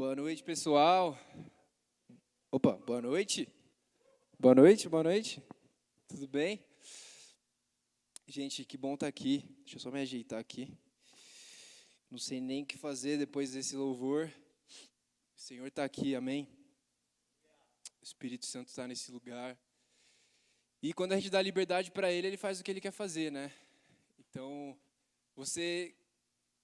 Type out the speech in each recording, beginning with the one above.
Boa noite, pessoal. Opa, boa noite. Boa noite, boa noite. Tudo bem? Gente, que bom estar aqui. Deixa eu só me ajeitar aqui. Não sei nem o que fazer depois desse louvor. O Senhor está aqui, amém? O Espírito Santo está nesse lugar. E quando a gente dá liberdade para Ele, Ele faz o que Ele quer fazer, né? Então, você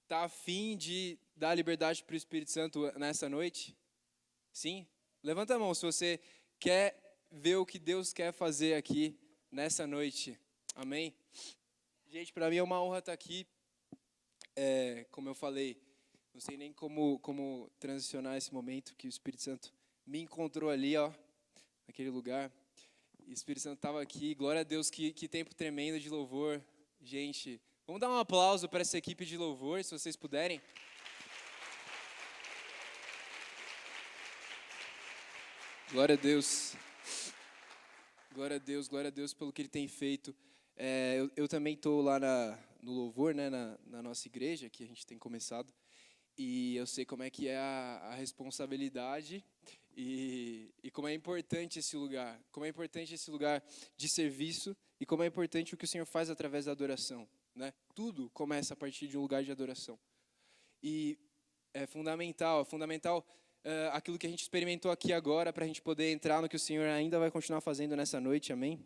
está afim de dar liberdade para o Espírito Santo nessa noite? Sim? Levanta a mão se você quer ver o que Deus quer fazer aqui nessa noite. Amém? Gente, para mim é uma honra estar aqui. Como eu falei, não sei nem como transicionar esse momento que o Espírito Santo me encontrou ali, ó, naquele lugar. E o Espírito Santo estava aqui. Glória a Deus, que tempo tremendo de louvor. Gente, vamos dar um aplauso para essa equipe de louvor, se vocês puderem. Glória a Deus. Glória a Deus, glória a Deus pelo que Ele tem feito. Eu também estou lá no louvor, né, na nossa igreja, que a gente tem começado. E eu sei como é que é a responsabilidade e como é importante esse lugar. Como é importante esse lugar de serviço e como é importante o que o Senhor faz através da adoração, né? Tudo começa a partir de um lugar de adoração. E é fundamental aquilo que a gente experimentou aqui agora para a gente poder entrar no que o Senhor ainda vai continuar fazendo nessa noite, amém?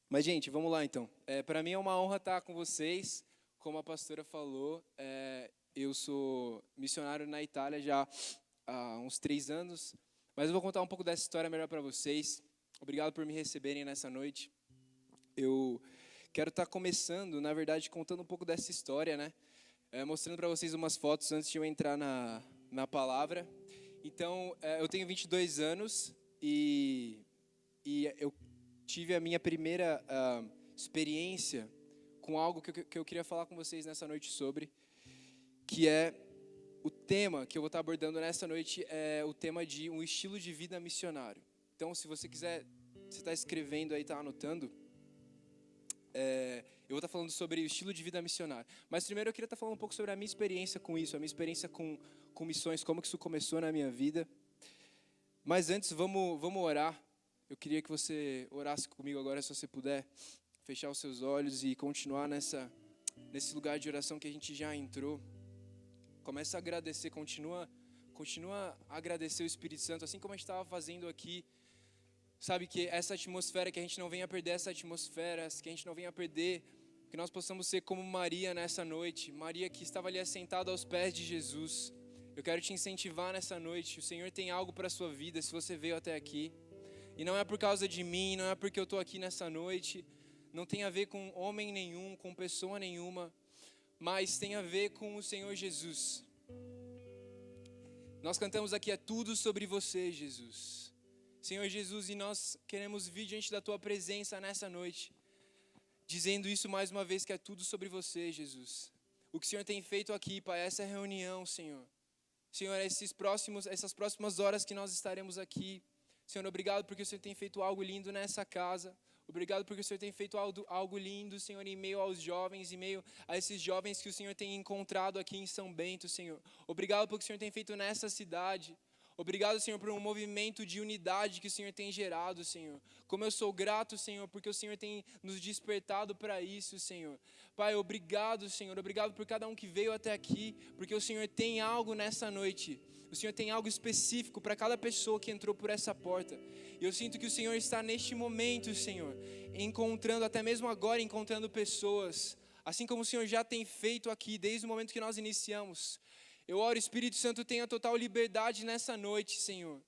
Mas, gente, vamos lá então. Para mim é uma honra estar com vocês. Como a pastora falou, eu sou missionário na Itália já há uns 3 anos, mas eu vou contar um pouco dessa história melhor para vocês. Obrigado por me receberem nessa noite. Eu quero estar começando, na verdade, contando um pouco dessa história, né? Mostrando para vocês umas fotos antes de eu entrar na palavra. Então, eu tenho 22 anos e eu tive a minha primeira experiência com algo que eu queria falar com vocês nessa noite sobre, que é o tema que eu vou estar abordando nessa noite, é o tema de um estilo de vida missionário. Então, se você quiser, você está escrevendo aí, está anotando, eu vou estar falando sobre o estilo de vida missionário. Mas primeiro eu queria estar falando um pouco sobre a minha experiência com isso, a minha experiência com missões, como que isso começou na minha vida. Mas antes, vamos orar. Eu queria que você orasse comigo agora, se você puder fechar os seus olhos e continuar nesse lugar de oração que a gente já entrou. Começa a agradecer, continua a agradecer o Espírito Santo, assim como a gente estava fazendo aqui. Sabe, que essa atmosfera, que a gente não venha perder essa atmosfera, que a gente não venha perder, que nós possamos ser como Maria nessa noite. Maria que estava ali assentada aos pés de Jesus. Eu quero te incentivar nessa noite. O Senhor tem algo para a sua vida, se você veio até aqui. E não é por causa de mim, não é porque eu estou aqui nessa noite. Não tem a ver com homem nenhum, com pessoa nenhuma. Mas tem a ver com o Senhor Jesus. Nós cantamos aqui, é tudo sobre você, Jesus. Senhor Jesus, e nós queremos vir diante da Tua presença nessa noite, dizendo isso mais uma vez, que é tudo sobre você, Jesus. O que o Senhor tem feito aqui, Pai, essa reunião, Senhor. Senhor, essas próximas horas que nós estaremos aqui. Senhor, obrigado porque o Senhor tem feito algo lindo nessa casa. Obrigado porque o Senhor tem feito algo lindo, Senhor, em meio aos jovens, em meio a esses jovens que o Senhor tem encontrado aqui em São Bento, Senhor. Obrigado pelo que o Senhor tem feito nessa cidade. Obrigado, Senhor, por um movimento de unidade que o Senhor tem gerado, Senhor. Como eu sou grato, Senhor, porque o Senhor tem nos despertado para isso, Senhor. Pai, obrigado, Senhor. Obrigado por cada um que veio até aqui, porque o Senhor tem algo nessa noite. O Senhor tem algo específico para cada pessoa que entrou por essa porta. E eu sinto que o Senhor está neste momento, Senhor, encontrando, até mesmo agora, encontrando pessoas. Assim como o Senhor já tem feito aqui, desde o momento que nós iniciamos. Eu oro, Espírito Santo, tenha total liberdade nessa noite, Senhor.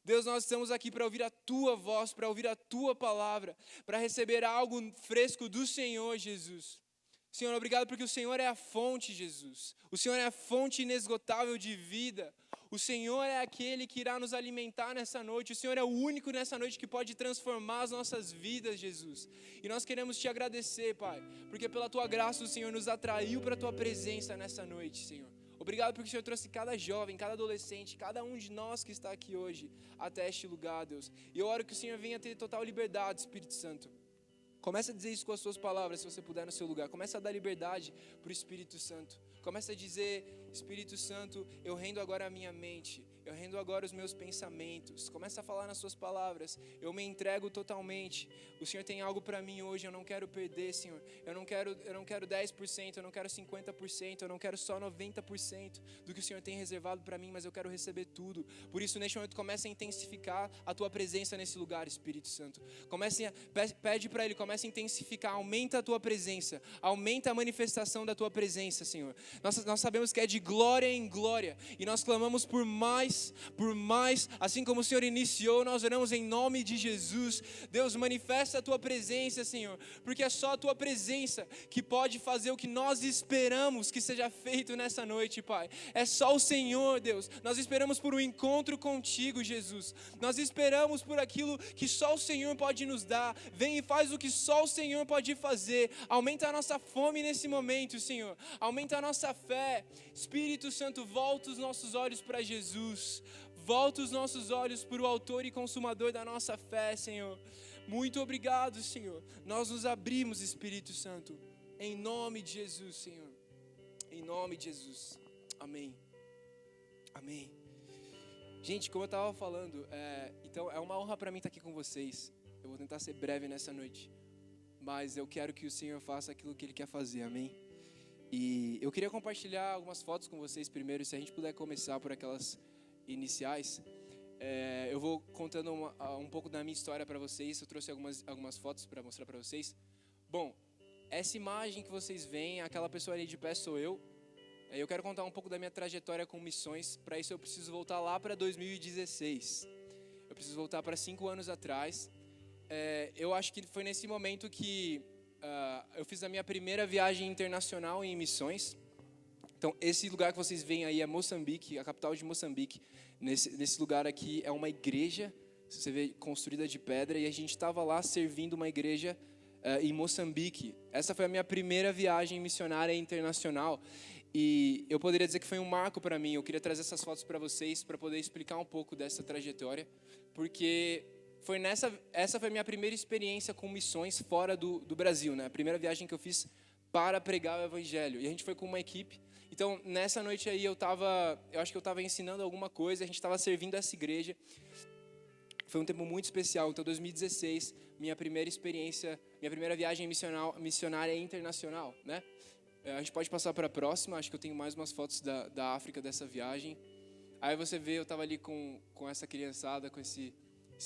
Deus, nós estamos aqui para ouvir a Tua voz, para ouvir a Tua palavra, para receber algo fresco do Senhor, Jesus. Senhor, obrigado porque o Senhor é a fonte, Jesus. O Senhor é a fonte inesgotável de vida. O Senhor é aquele que irá nos alimentar nessa noite. O Senhor é o único nessa noite que pode transformar as nossas vidas, Jesus. E nós queremos Te agradecer, Pai, porque pela Tua graça o Senhor nos atraiu para a Tua presença nessa noite, Senhor. Obrigado porque o Senhor trouxe cada jovem, cada adolescente, cada um de nós que está aqui hoje até este lugar, Deus. E eu oro que o Senhor venha ter total liberdade, Espírito Santo. Começa a dizer isso com as suas palavras, se você puder, no seu lugar. Começa a dar liberdade para o Espírito Santo. Começa a dizer Espírito Santo, eu rendo agora a minha mente, eu rendo agora os meus pensamentos. Começa a falar nas suas palavras. Eu me entrego totalmente. O Senhor tem algo para mim hoje, eu não quero perder, Senhor. Eu não quero 10%, eu não quero 50%, eu não quero só 90% do que o Senhor tem reservado para mim, mas eu quero receber tudo. Por isso, neste momento, comece a intensificar a tua presença nesse lugar, Espírito Santo. Pede para Ele, comece a intensificar, aumenta a tua presença, aumenta a manifestação da tua presença, Senhor. Nós sabemos que é de glória em glória, e nós clamamos por mais, assim como o Senhor iniciou, nós oramos em nome de Jesus. Deus, manifesta a tua presença, Senhor, porque é só a tua presença que pode fazer o que nós esperamos que seja feito nessa noite, Pai. É só o Senhor, Deus. Nós esperamos por um encontro contigo, Jesus. Nós esperamos por aquilo que só o Senhor pode nos dar. Vem e faz o que só o Senhor pode fazer. Aumenta a nossa fome nesse momento, Senhor. Aumenta a nossa fé. Espírito Santo, volta os nossos olhos para Jesus. Volta os nossos olhos para o autor e consumador da nossa fé, Senhor. Muito obrigado, Senhor. Nós nos abrimos, Espírito Santo. Em nome de Jesus, Senhor. Em nome de Jesus. Amém. Amém. Gente, como eu estava falando, então é uma honra para mim estar aqui com vocês. Eu vou tentar ser breve nessa noite. Mas eu quero que o Senhor faça aquilo que Ele quer fazer, amém? E eu queria compartilhar algumas fotos com vocês primeiro, se a gente puder começar por aquelas iniciais. Eu vou contando um pouco da minha história para vocês. Eu trouxe algumas fotos para mostrar para vocês. Bom, essa imagem que vocês veem, aquela pessoa ali de pé sou eu. Eu quero contar um pouco da minha trajetória com missões. Para isso eu preciso voltar lá para 2016. Eu preciso voltar para 5 anos atrás. Eu acho que foi nesse momento que eu fiz a minha primeira viagem internacional em missões. Então, esse lugar que vocês veem aí é Moçambique, a capital de Moçambique. Nesse lugar aqui é uma igreja, você vê, construída de pedra, e a gente estava lá servindo uma igreja em Moçambique. Essa foi a minha primeira viagem missionária internacional. E eu poderia dizer que foi um marco para mim. Eu queria trazer essas fotos para vocês, para poder explicar um pouco dessa trajetória, porque essa foi a minha primeira experiência com missões fora do Brasil, né? A primeira viagem que eu fiz para pregar o evangelho. E a gente foi com uma equipe. Então, nessa noite aí, eu acho que eu estava ensinando alguma coisa, a gente estava servindo essa igreja. Foi um tempo muito especial. Então, 2016, minha primeira experiência, minha primeira viagem missionária internacional, né? A gente pode passar para a próxima. Acho que eu tenho mais umas fotos da África dessa viagem. Aí você vê, eu estava ali com essa criançada, com esse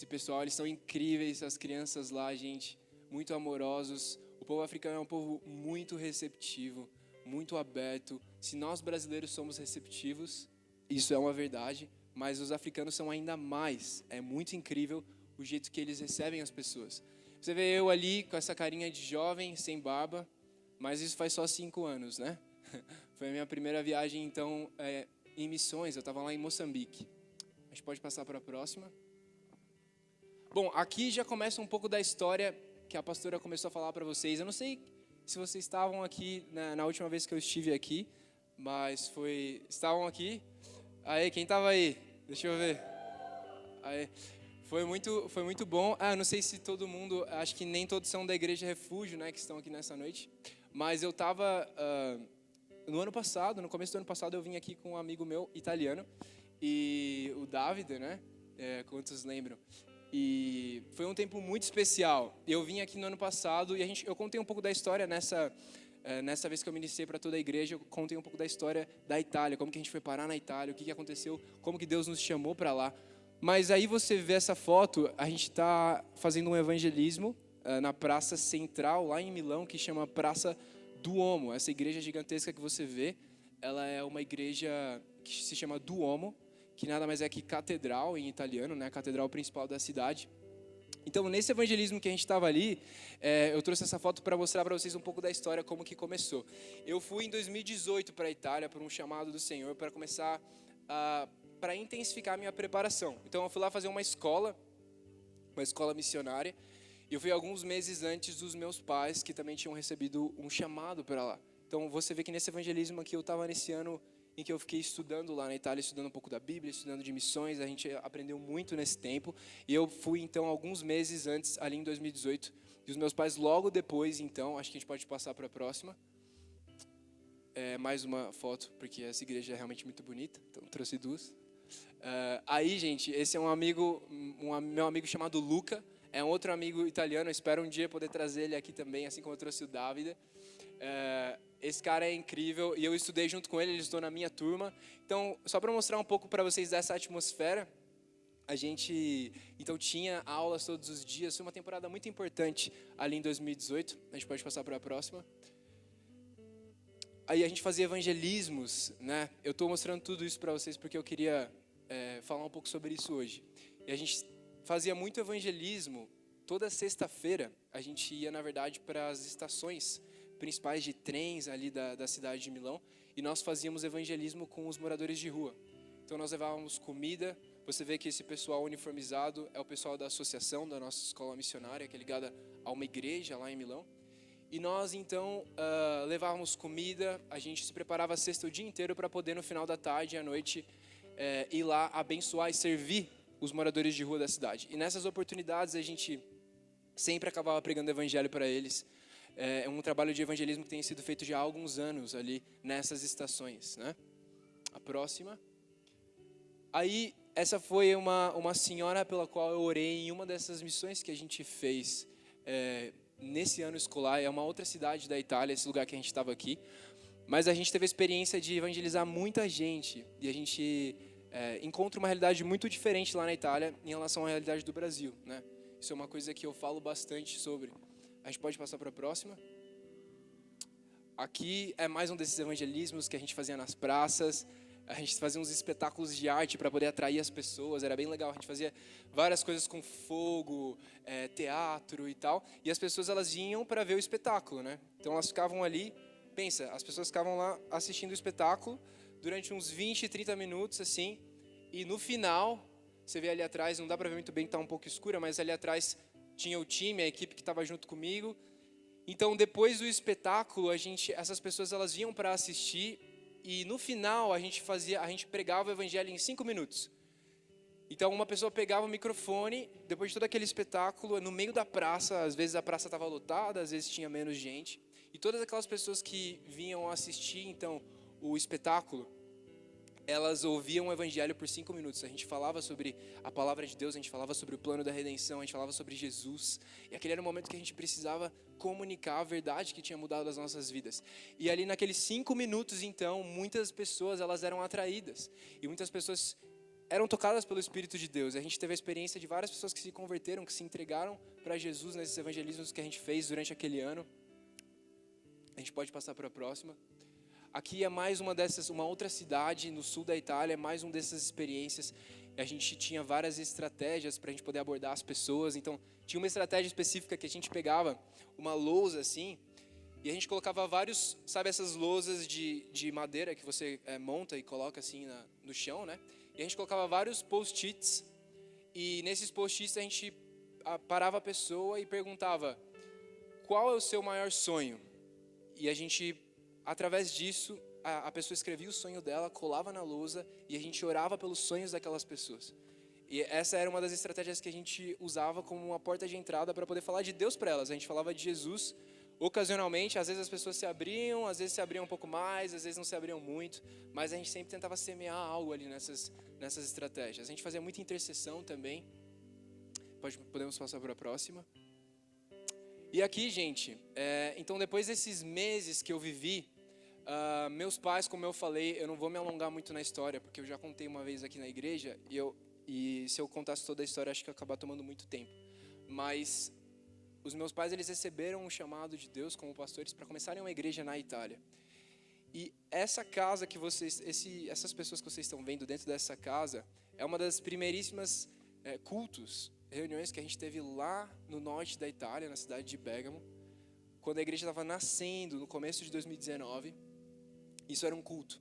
pessoal. Eles são incríveis, as crianças lá, gente, muito amorosos. O povo africano é um povo muito receptivo, muito aberto. Se nós brasileiros somos receptivos, isso é uma verdade, mas os africanos são ainda mais. É muito incrível o jeito que eles recebem as pessoas. Você vê eu ali com essa carinha de jovem, sem barba, mas isso faz só 5 anos, né? Foi a minha primeira viagem, então, em missões. Eu estava lá em Moçambique. A gente pode passar para a próxima. Bom, aqui já começa um pouco da história que a pastora começou a falar para vocês. Eu não sei se vocês estavam aqui na última vez que eu estive aqui, mas estavam aqui? Aí, quem estava aí? Deixa eu ver. Aí, foi muito bom. Eu não sei se todo mundo, acho que nem todos são da Igreja Refúgio, né, que estão aqui nessa noite, mas eu estava, no começo do ano passado, eu vim aqui com um amigo meu italiano, e o Davide, né, quantos lembram? E foi um tempo muito especial. Eu vim aqui no ano passado e eu contei um pouco da história nessa vez que eu ministrei para toda a igreja. Eu contei um pouco da história da Itália, como que a gente foi parar na Itália, o que aconteceu, como que Deus nos chamou para lá. Mas aí você vê essa foto, a gente está fazendo um evangelismo na praça central, lá em Milão, que chama Praça Duomo. Essa igreja gigantesca que você vê, ela é uma igreja que se chama Duomo, que nada mais é que catedral em italiano, né? A catedral principal da cidade. Então, nesse evangelismo que a gente estava ali, eu trouxe essa foto para mostrar para vocês um pouco da história, como que começou. Eu fui em 2018 para a Itália, por um chamado do Senhor, para começar para intensificar a minha preparação. Então, eu fui lá fazer uma escola missionária, e eu fui alguns meses antes dos meus pais, que também tinham recebido um chamado para lá. Então, você vê que nesse evangelismo aqui, eu estava nesse ano em que eu fiquei estudando lá na Itália, estudando um pouco da Bíblia, estudando de missões. A gente aprendeu muito nesse tempo. E eu fui, então, alguns meses antes, ali em 2018. E os meus pais logo depois, então, acho que a gente pode passar para a próxima. mais uma foto, porque essa igreja é realmente muito bonita, então trouxe duas. Aí, gente, esse é meu amigo chamado Luca, é um outro amigo italiano, eu espero um dia poder trazer ele aqui também, assim como eu trouxe o Davide. Esse cara é incrível e eu estudei junto com ele, ele estudou na minha turma. Então, só para mostrar um pouco para vocês dessa atmosfera, a gente então tinha aulas todos os dias, foi uma temporada muito importante ali em 2018, a gente pode passar para a próxima. Aí a gente fazia evangelismos, né? Eu estou mostrando tudo isso para vocês porque eu queria falar um pouco sobre isso hoje. E a gente fazia muito evangelismo, toda sexta-feira a gente ia, na verdade, para as estações principais de trens ali da cidade de Milão, e nós fazíamos evangelismo com os moradores de rua. Então nós levávamos comida, você vê que esse pessoal uniformizado é o pessoal da associação da nossa escola missionária, que é ligada a uma igreja lá em Milão. E nós então levávamos comida, a gente se preparava a sexta o dia inteiro para poder no final da tarde e à noite ir lá abençoar e servir os moradores de rua da cidade. E nessas oportunidades a gente sempre acabava pregando o evangelho para eles. É um trabalho de evangelismo que tem sido feito já há alguns anos ali nessas estações, né? A próxima. Aí, essa foi uma senhora pela qual eu orei em uma dessas missões que a gente fez nesse ano escolar. É uma outra cidade da Itália, esse lugar que a gente estava aqui. Mas a gente teve a experiência de evangelizar muita gente. E a gente encontra uma realidade muito diferente lá na Itália em relação à realidade do Brasil, né? Isso é uma coisa que eu falo bastante sobre. A gente pode passar para a próxima. Aqui é mais um desses evangelismos que a gente fazia nas praças. A gente fazia uns espetáculos de arte para poder atrair as pessoas. Era bem legal. A gente fazia várias coisas com fogo, teatro e tal. E as pessoas elas vinham para ver o espetáculo, né? Então elas ficavam ali. Pensa, as pessoas ficavam lá assistindo o espetáculo durante uns 20, 30 minutos assim. E no final, você vê ali atrás, não dá para ver muito bem, está um pouco escura, mas ali atrás tinha o time, a equipe que estava junto comigo. Então, depois do espetáculo, essas pessoas elas vinham para assistir e no final a gente pregava o evangelho em 5 minutos. Então, uma pessoa pegava o microfone, depois de todo aquele espetáculo, no meio da praça, às vezes a praça estava lotada, às vezes tinha menos gente, e todas aquelas pessoas que vinham assistir, então, o espetáculo, elas ouviam o evangelho por 5 minutos. A gente falava sobre a palavra de Deus, a gente falava sobre o plano da redenção, a gente falava sobre Jesus. E aquele era o momento que a gente precisava comunicar a verdade que tinha mudado as nossas vidas. E ali naqueles 5 minutos, então, muitas pessoas elas eram atraídas. E muitas pessoas eram tocadas pelo Espírito de Deus. A gente teve a experiência de várias pessoas que se converteram, que se entregaram para Jesus nesses evangelismos que a gente fez durante aquele ano. A gente pode passar para a próxima. Aqui é mais uma outra cidade no sul da Itália, é mais uma dessas experiências. A gente tinha várias estratégias para a gente poder abordar as pessoas. Então, tinha uma estratégia específica que a gente pegava uma lousa assim, e a gente colocava vários, sabe essas lousas de madeira que você monta e coloca assim no chão, né? E a gente colocava vários post-its, e nesses post-its a gente parava a pessoa e perguntava: qual é o seu maior sonho? E a gente, através disso, a pessoa escrevia o sonho dela, colava na lousa e a gente orava pelos sonhos daquelas pessoas. E essa era uma das estratégias que a gente usava como uma porta de entrada para poder falar de Deus para elas. A gente falava de Jesus ocasionalmente, às vezes as pessoas se abriam, às vezes se abriam um pouco mais, às vezes não se abriam muito, mas a gente sempre tentava semear algo ali nessas estratégias. A gente fazia muita intercessão também. Podemos passar para a próxima. E aqui, gente, então depois desses meses que eu vivi, meus pais, como eu falei, eu não vou me alongar muito na história, porque eu já contei uma vez aqui na igreja, e se eu contasse toda a história, acho que ia acabar tomando muito tempo. Mas os meus pais, eles receberam um chamado de Deus como pastores para começarem uma igreja na Itália. E essa casa que essas pessoas que vocês estão vendo dentro dessa casa, é uma das primeiríssimas cultos, reuniões que a gente teve lá no norte da Itália, na cidade de Bergamo, quando a igreja estava nascendo, no começo de 2019. Isso era um culto.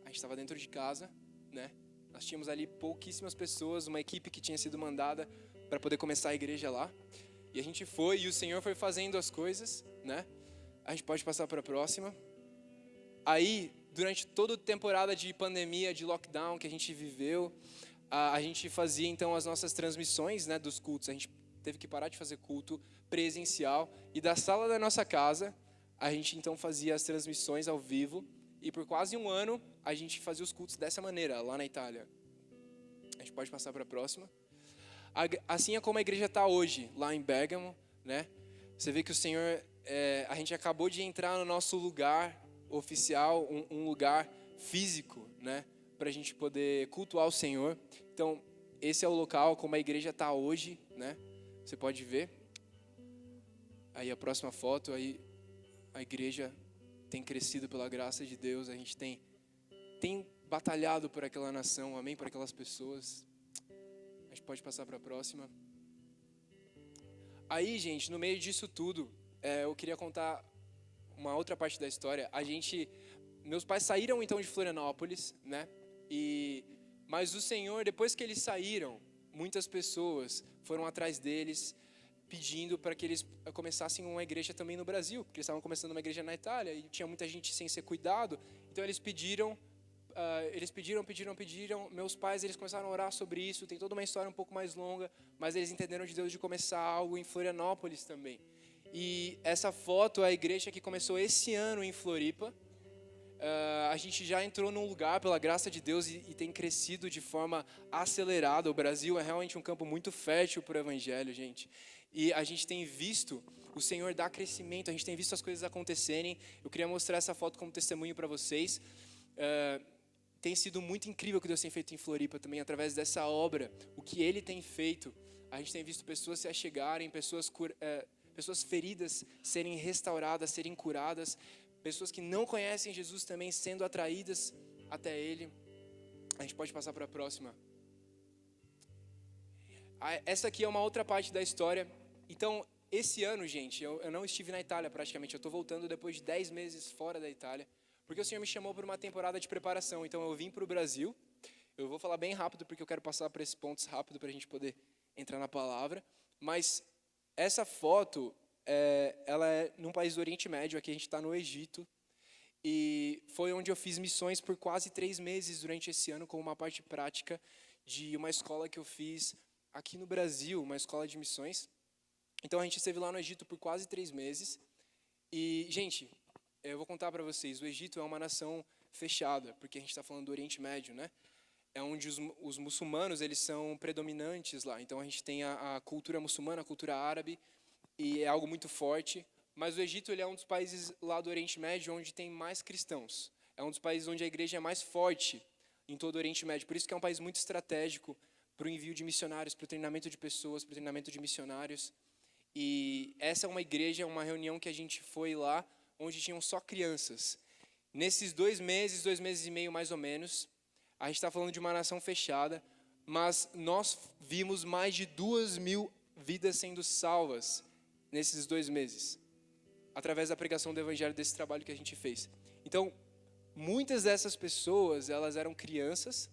A gente estava dentro de casa, né? Nós tínhamos ali pouquíssimas pessoas, uma equipe que tinha sido mandada para poder começar a igreja lá. E a gente foi, e o Senhor foi fazendo as coisas, né? A gente pode passar para a próxima. Aí, durante toda a temporada de pandemia, de lockdown que a gente viveu, a gente fazia então as nossas transmissões, né, dos cultos. A gente teve que parar de fazer culto presencial, e da sala da nossa casa a gente então fazia as transmissões ao vivo e por quase um ano a gente fazia os cultos dessa maneira, lá na Itália. A gente pode passar para a próxima. Assim é como a igreja está hoje, lá em Bérgamo, né? Você vê que o Senhor, a gente acabou de entrar no nosso lugar oficial, um lugar físico, né? Para a gente poder cultuar o Senhor. Então, esse é o local como a igreja está hoje, né? Você pode ver. Aí a próxima foto, aí a igreja tem crescido pela graça de Deus. A gente tem batalhado por aquela nação, amém? Por aquelas pessoas. A gente pode passar para a próxima. Aí, gente, no meio disso tudo, eu queria contar uma outra parte da história. Meus pais saíram então de Florianópolis, né? Mas o Senhor, depois que eles saíram, muitas pessoas foram atrás deles, pedindo para que eles começassem uma igreja também no Brasil, porque eles estavam começando uma igreja na Itália e tinha muita gente sem ser cuidado. Então eles pediram. Meus pais, eles começaram a orar sobre isso. Tem toda uma história um pouco mais longa, mas eles entenderam de Deus de começar algo em Florianópolis também. E essa foto é a igreja que começou esse ano em Floripa. A gente já entrou num lugar pela graça de Deus e tem crescido de forma acelerada. O Brasil é realmente um campo muito fértil para o evangelho, gente. E a gente tem visto o Senhor dar crescimento, a gente tem visto as coisas acontecerem. Eu queria mostrar essa foto como testemunho para vocês. Tem sido muito incrível o que Deus tem feito em Floripa também, através dessa obra. O que Ele tem feito, a gente tem visto pessoas se achegarem, pessoas feridas serem restauradas, serem curadas, pessoas que não conhecem Jesus também sendo atraídas até Ele. A gente pode passar para a próxima. Essa aqui é uma outra parte da história. Então, esse ano, gente, eu não estive na Itália praticamente. Eu estou voltando depois de 10 meses fora da Itália. Porque o Senhor me chamou para uma temporada de preparação. Então eu vim para o Brasil. Eu vou falar bem rápido porque eu quero passar por esses pontos rápido para a gente poder entrar na palavra. Mas essa foto, ela é num país do Oriente Médio. Aqui a gente está no Egito. E foi onde eu fiz missões por quase 3 meses durante esse ano, como uma parte prática de uma escola que eu fiz aqui no Brasil, uma escola de missões. Então a gente esteve lá no Egito por quase 3 meses. E, gente, eu vou contar para vocês, o Egito é uma nação fechada, porque a gente está falando do Oriente Médio, né? É onde os muçulmanos, eles são predominantes lá. Então a gente tem a cultura muçulmana, a cultura árabe, e é algo muito forte. Mas o Egito, ele é um dos países lá do Oriente Médio onde tem mais cristãos. É um dos países onde a igreja é mais forte em todo o Oriente Médio. Por isso que é um país muito estratégico para o envio de missionários, para o treinamento de pessoas, para o treinamento de missionários. E essa é uma igreja, uma reunião que a gente foi lá, onde tinham só crianças. Nesses 2 meses e meio mais ou menos, a gente está falando de uma nação fechada, mas nós vimos mais de 2.000 vidas sendo salvas nesses 2 meses, através da pregação do evangelho, desse trabalho que a gente fez. Então, muitas dessas pessoas, elas eram crianças.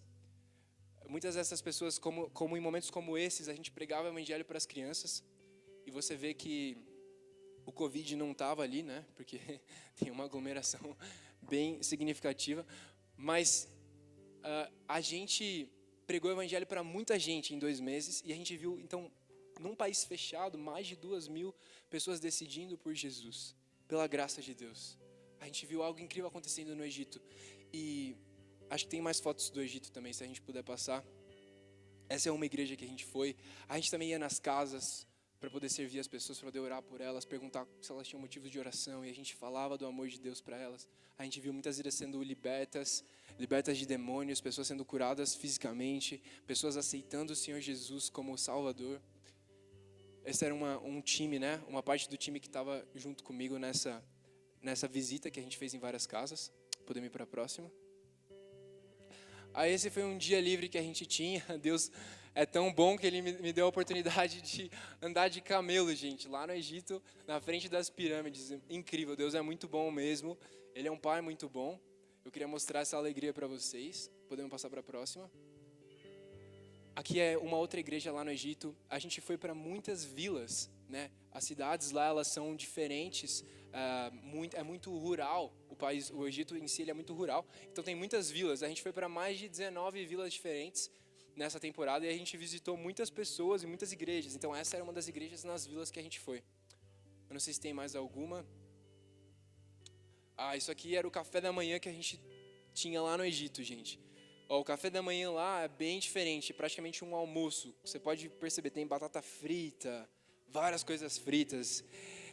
Muitas dessas pessoas, como em momentos como esses, a gente pregava o evangelho para as crianças. E você vê que o Covid não estava ali, né? Porque tem uma aglomeração bem significativa. Mas a gente pregou o evangelho para muita gente em 2 meses. E a gente viu, então, num país fechado, mais de 2.000 pessoas decidindo por Jesus, pela graça de Deus. A gente viu algo incrível acontecendo no Egito. E acho que tem mais fotos do Egito também, se a gente puder passar. Essa é uma igreja que a gente foi. A gente também ia nas casas para poder servir as pessoas, para poder orar por elas, perguntar se elas tinham motivos de oração. E a gente falava do amor de Deus para elas. A gente viu muitas vidas sendo libertas de demônios, pessoas sendo curadas fisicamente, pessoas aceitando o Senhor Jesus como Salvador. Esse era um time, né? Uma parte do time que estava junto comigo nessa visita que a gente fez em várias casas. Podemos ir para a próxima. Aí esse foi um dia livre que a gente tinha. Deus é tão bom que Ele me deu a oportunidade de andar de camelo, gente, lá no Egito, na frente das pirâmides. Incrível, Deus é muito bom mesmo. Ele é um Pai muito bom. Eu queria mostrar essa alegria para vocês. Podemos passar para a próxima. Aqui é uma outra igreja lá no Egito. A gente foi para muitas vilas, né? As cidades lá, elas são diferentes. É muito rural. O Egito em si, ele é muito rural. Então tem muitas vilas. A gente foi para mais de 19 vilas diferentes nessa temporada e a gente visitou muitas pessoas e muitas igrejas. Então essa era uma das igrejas nas vilas que a gente foi. Eu não sei se tem mais alguma. isso aqui era o café da manhã que a gente tinha lá no Egito, gente. O café da manhã lá é bem diferente, praticamente um almoço. Você pode perceber, tem batata frita, várias coisas fritas.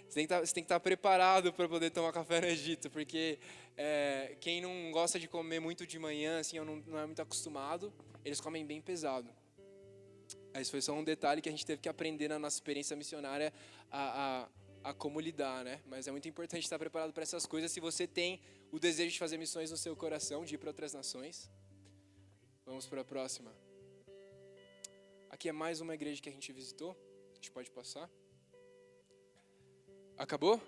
Você tem que estar preparado para poder tomar café no Egito, porque quem não gosta de comer muito de manhã, assim, ou não é muito acostumado, eles comem bem pesado. Esse foi só um detalhe que a gente teve que aprender na nossa experiência missionária a como lidar, né? Mas é muito importante estar preparado para essas coisas. Se você tem o desejo de fazer missões no seu coração, de ir para outras nações. Vamos para a próxima. Aqui é mais uma igreja que a gente visitou. A gente pode passar. Acabou?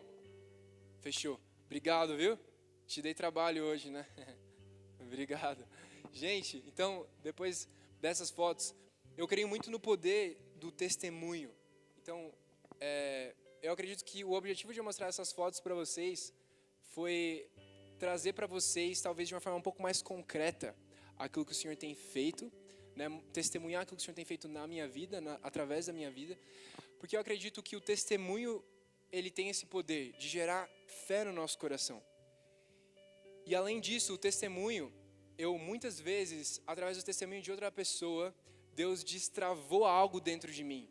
Fechou. Obrigado, viu? Te dei trabalho hoje, né? Obrigado. Gente, então, depois dessas fotos, eu creio muito no poder do testemunho. Então, eu acredito que o objetivo de eu mostrar essas fotos para vocês foi trazer para vocês, talvez de uma forma um pouco mais concreta, aquilo que o Senhor tem feito, né? Testemunhar aquilo que o Senhor tem feito na minha vida, através da minha vida, porque eu acredito que o testemunho, ele tem esse poder de gerar fé no nosso coração. E além disso, o testemunho, muitas vezes, através do testemunho de outra pessoa, Deus destravou algo dentro de mim.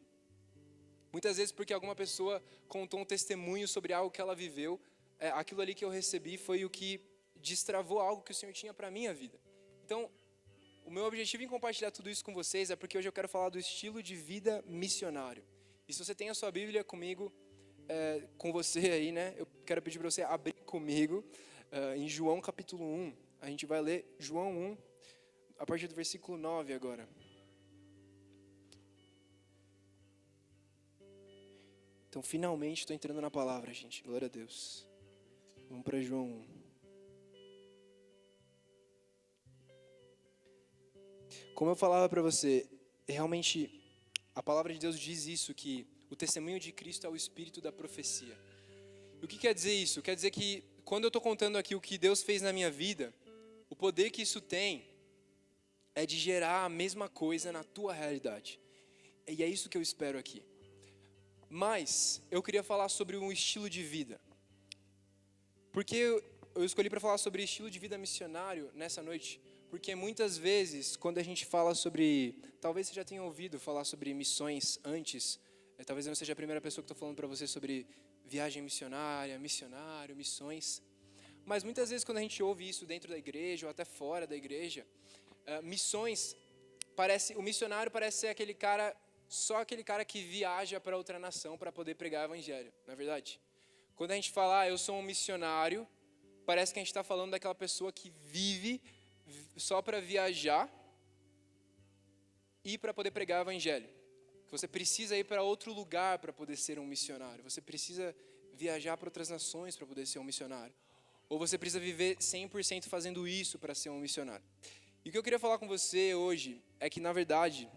Muitas vezes porque alguma pessoa contou um testemunho sobre algo que ela viveu, aquilo ali que eu recebi foi o que destravou algo que o Senhor tinha para a minha vida. Então, o meu objetivo em compartilhar tudo isso com vocês é porque hoje eu quero falar do estilo de vida missionário. E se você tem a sua Bíblia comigo, com você aí, né? Eu quero pedir para você abrir comigo em João capítulo 1. A gente vai ler João 1, a partir do versículo 9 agora. Então, finalmente, estou entrando na palavra, gente. Glória a Deus. Vamos para João 1. Como eu falava para você, realmente, a palavra de Deus diz isso, que o testemunho de Cristo é o espírito da profecia. E o que quer dizer isso? Quer dizer que, quando eu estou contando aqui o que Deus fez na minha vida, o poder que isso tem é de gerar a mesma coisa na tua realidade. E é isso que eu espero aqui. Mas eu queria falar sobre um estilo de vida. Porque eu escolhi para falar sobre estilo de vida missionário nessa noite, porque muitas vezes, quando a gente fala sobre... Talvez você já tenha ouvido falar sobre missões antes. Talvez eu não seja a primeira pessoa que estou falando para você sobre viagem missionária, missionário, missões. Mas muitas vezes quando a gente ouve isso dentro da igreja ou até fora da igreja, missões, o missionário parece ser só aquele cara que viaja para outra nação para poder pregar o evangelho, não é verdade? Quando a gente fala, eu sou um missionário, parece que a gente está falando daquela pessoa que vive só para viajar e para poder pregar o evangelho. Que você precisa ir para outro lugar para poder ser um missionário. Você precisa viajar para outras nações para poder ser um missionário. Ou você precisa viver 100% fazendo isso para ser um missionário. E o que eu queria falar com você hoje é que, na verdade,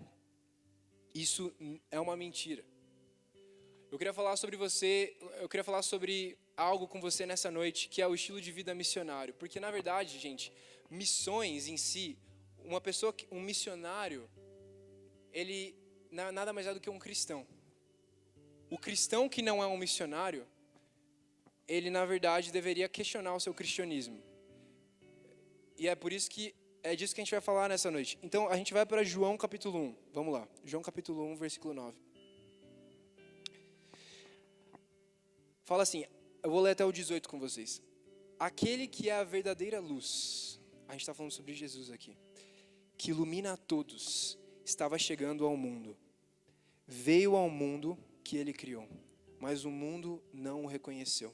isso é uma mentira. Eu queria falar sobre algo com você nessa noite, que é o estilo de vida missionário. Porque, na verdade, gente, missões em si, um missionário, ele nada mais é do que um cristão. O cristão que não é um missionário, ele, na verdade, deveria questionar o seu cristianismo. E é por isso que é disso que a gente vai falar nessa noite. Então, a gente vai para João capítulo 1. Vamos lá. João capítulo 1, versículo 9. Fala assim, eu vou ler até o 18 com vocês. Aquele que é a verdadeira luz, a gente está falando sobre Jesus aqui, que ilumina a todos, estava chegando ao mundo. Veio ao mundo que ele criou, mas o mundo não o reconheceu.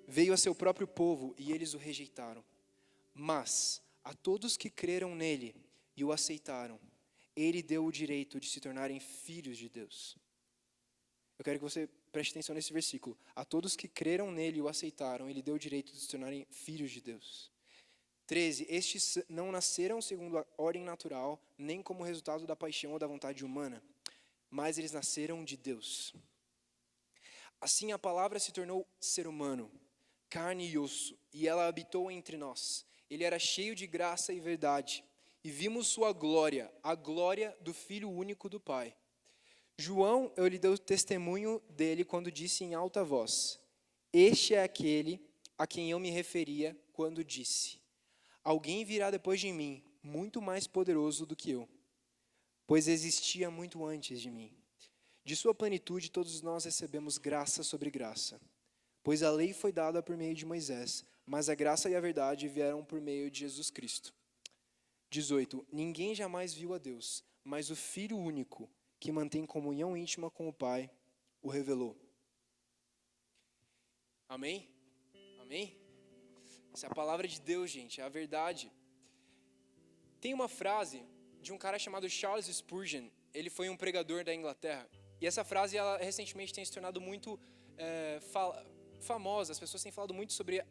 Veio a seu próprio povo e eles o rejeitaram. Mas a todos que creram nele e o aceitaram, ele deu o direito de se tornarem filhos de Deus. Eu quero que você preste atenção nesse versículo. A todos que creram nele e o aceitaram, ele deu o direito de se tornarem filhos de Deus. 13. Estes não nasceram segundo a ordem natural, nem como resultado da paixão ou da vontade humana, mas eles nasceram de Deus. Assim a palavra se tornou ser humano, carne e osso, e ela habitou entre nós. Ele era cheio de graça e verdade, e vimos sua glória, a glória do Filho único do Pai. João, eu lhe dei testemunho dele quando disse em alta voz, este é aquele a quem eu me referia quando disse: alguém virá depois de mim, muito mais poderoso do que eu, pois existia muito antes de mim. De sua plenitude todos nós recebemos graça sobre graça, pois a lei foi dada por meio de Moisés, mas a graça e a verdade vieram por meio de Jesus Cristo. 18. Ninguém jamais viu a Deus, mas o Filho único, que mantém comunhão íntima com o Pai, o revelou. Amém? Amém? Essa é a palavra de Deus, gente, é a verdade. Tem uma frase de um cara chamado Charles Spurgeon. Ele foi um pregador da Inglaterra. E essa frase, ela recentemente tem se tornado muito famosa. As pessoas têm falado muito sobre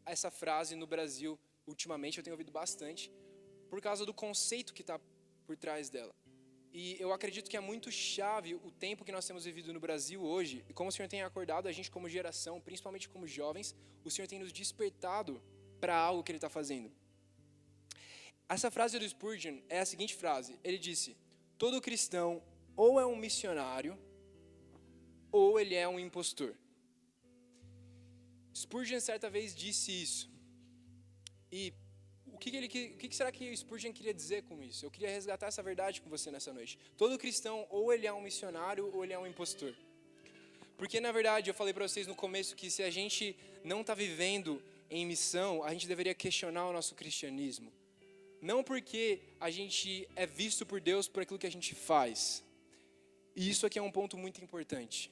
essa frase no Brasil ultimamente. Eu tenho ouvido bastante, por causa do conceito que está por trás dela. E eu acredito que é muito chave o tempo que nós temos vivido no Brasil hoje. E como o Senhor tem acordado a gente como geração, principalmente como jovens, o Senhor tem nos despertado para algo que Ele está fazendo. Essa frase do Spurgeon é a seguinte frase. Ele disse: todo cristão ou é um missionário ou ele é um impostor. Spurgeon certa vez disse isso. E o que será que Spurgeon queria dizer com isso? Eu queria resgatar essa verdade com você nessa noite. Todo cristão, ou ele é um missionário, ou ele é um impostor. Porque, na verdade, eu falei para vocês no começo que se a gente não está vivendo em missão, a gente deveria questionar o nosso cristianismo. Não porque a gente é visto por Deus por aquilo que a gente faz. E isso aqui é um ponto muito importante.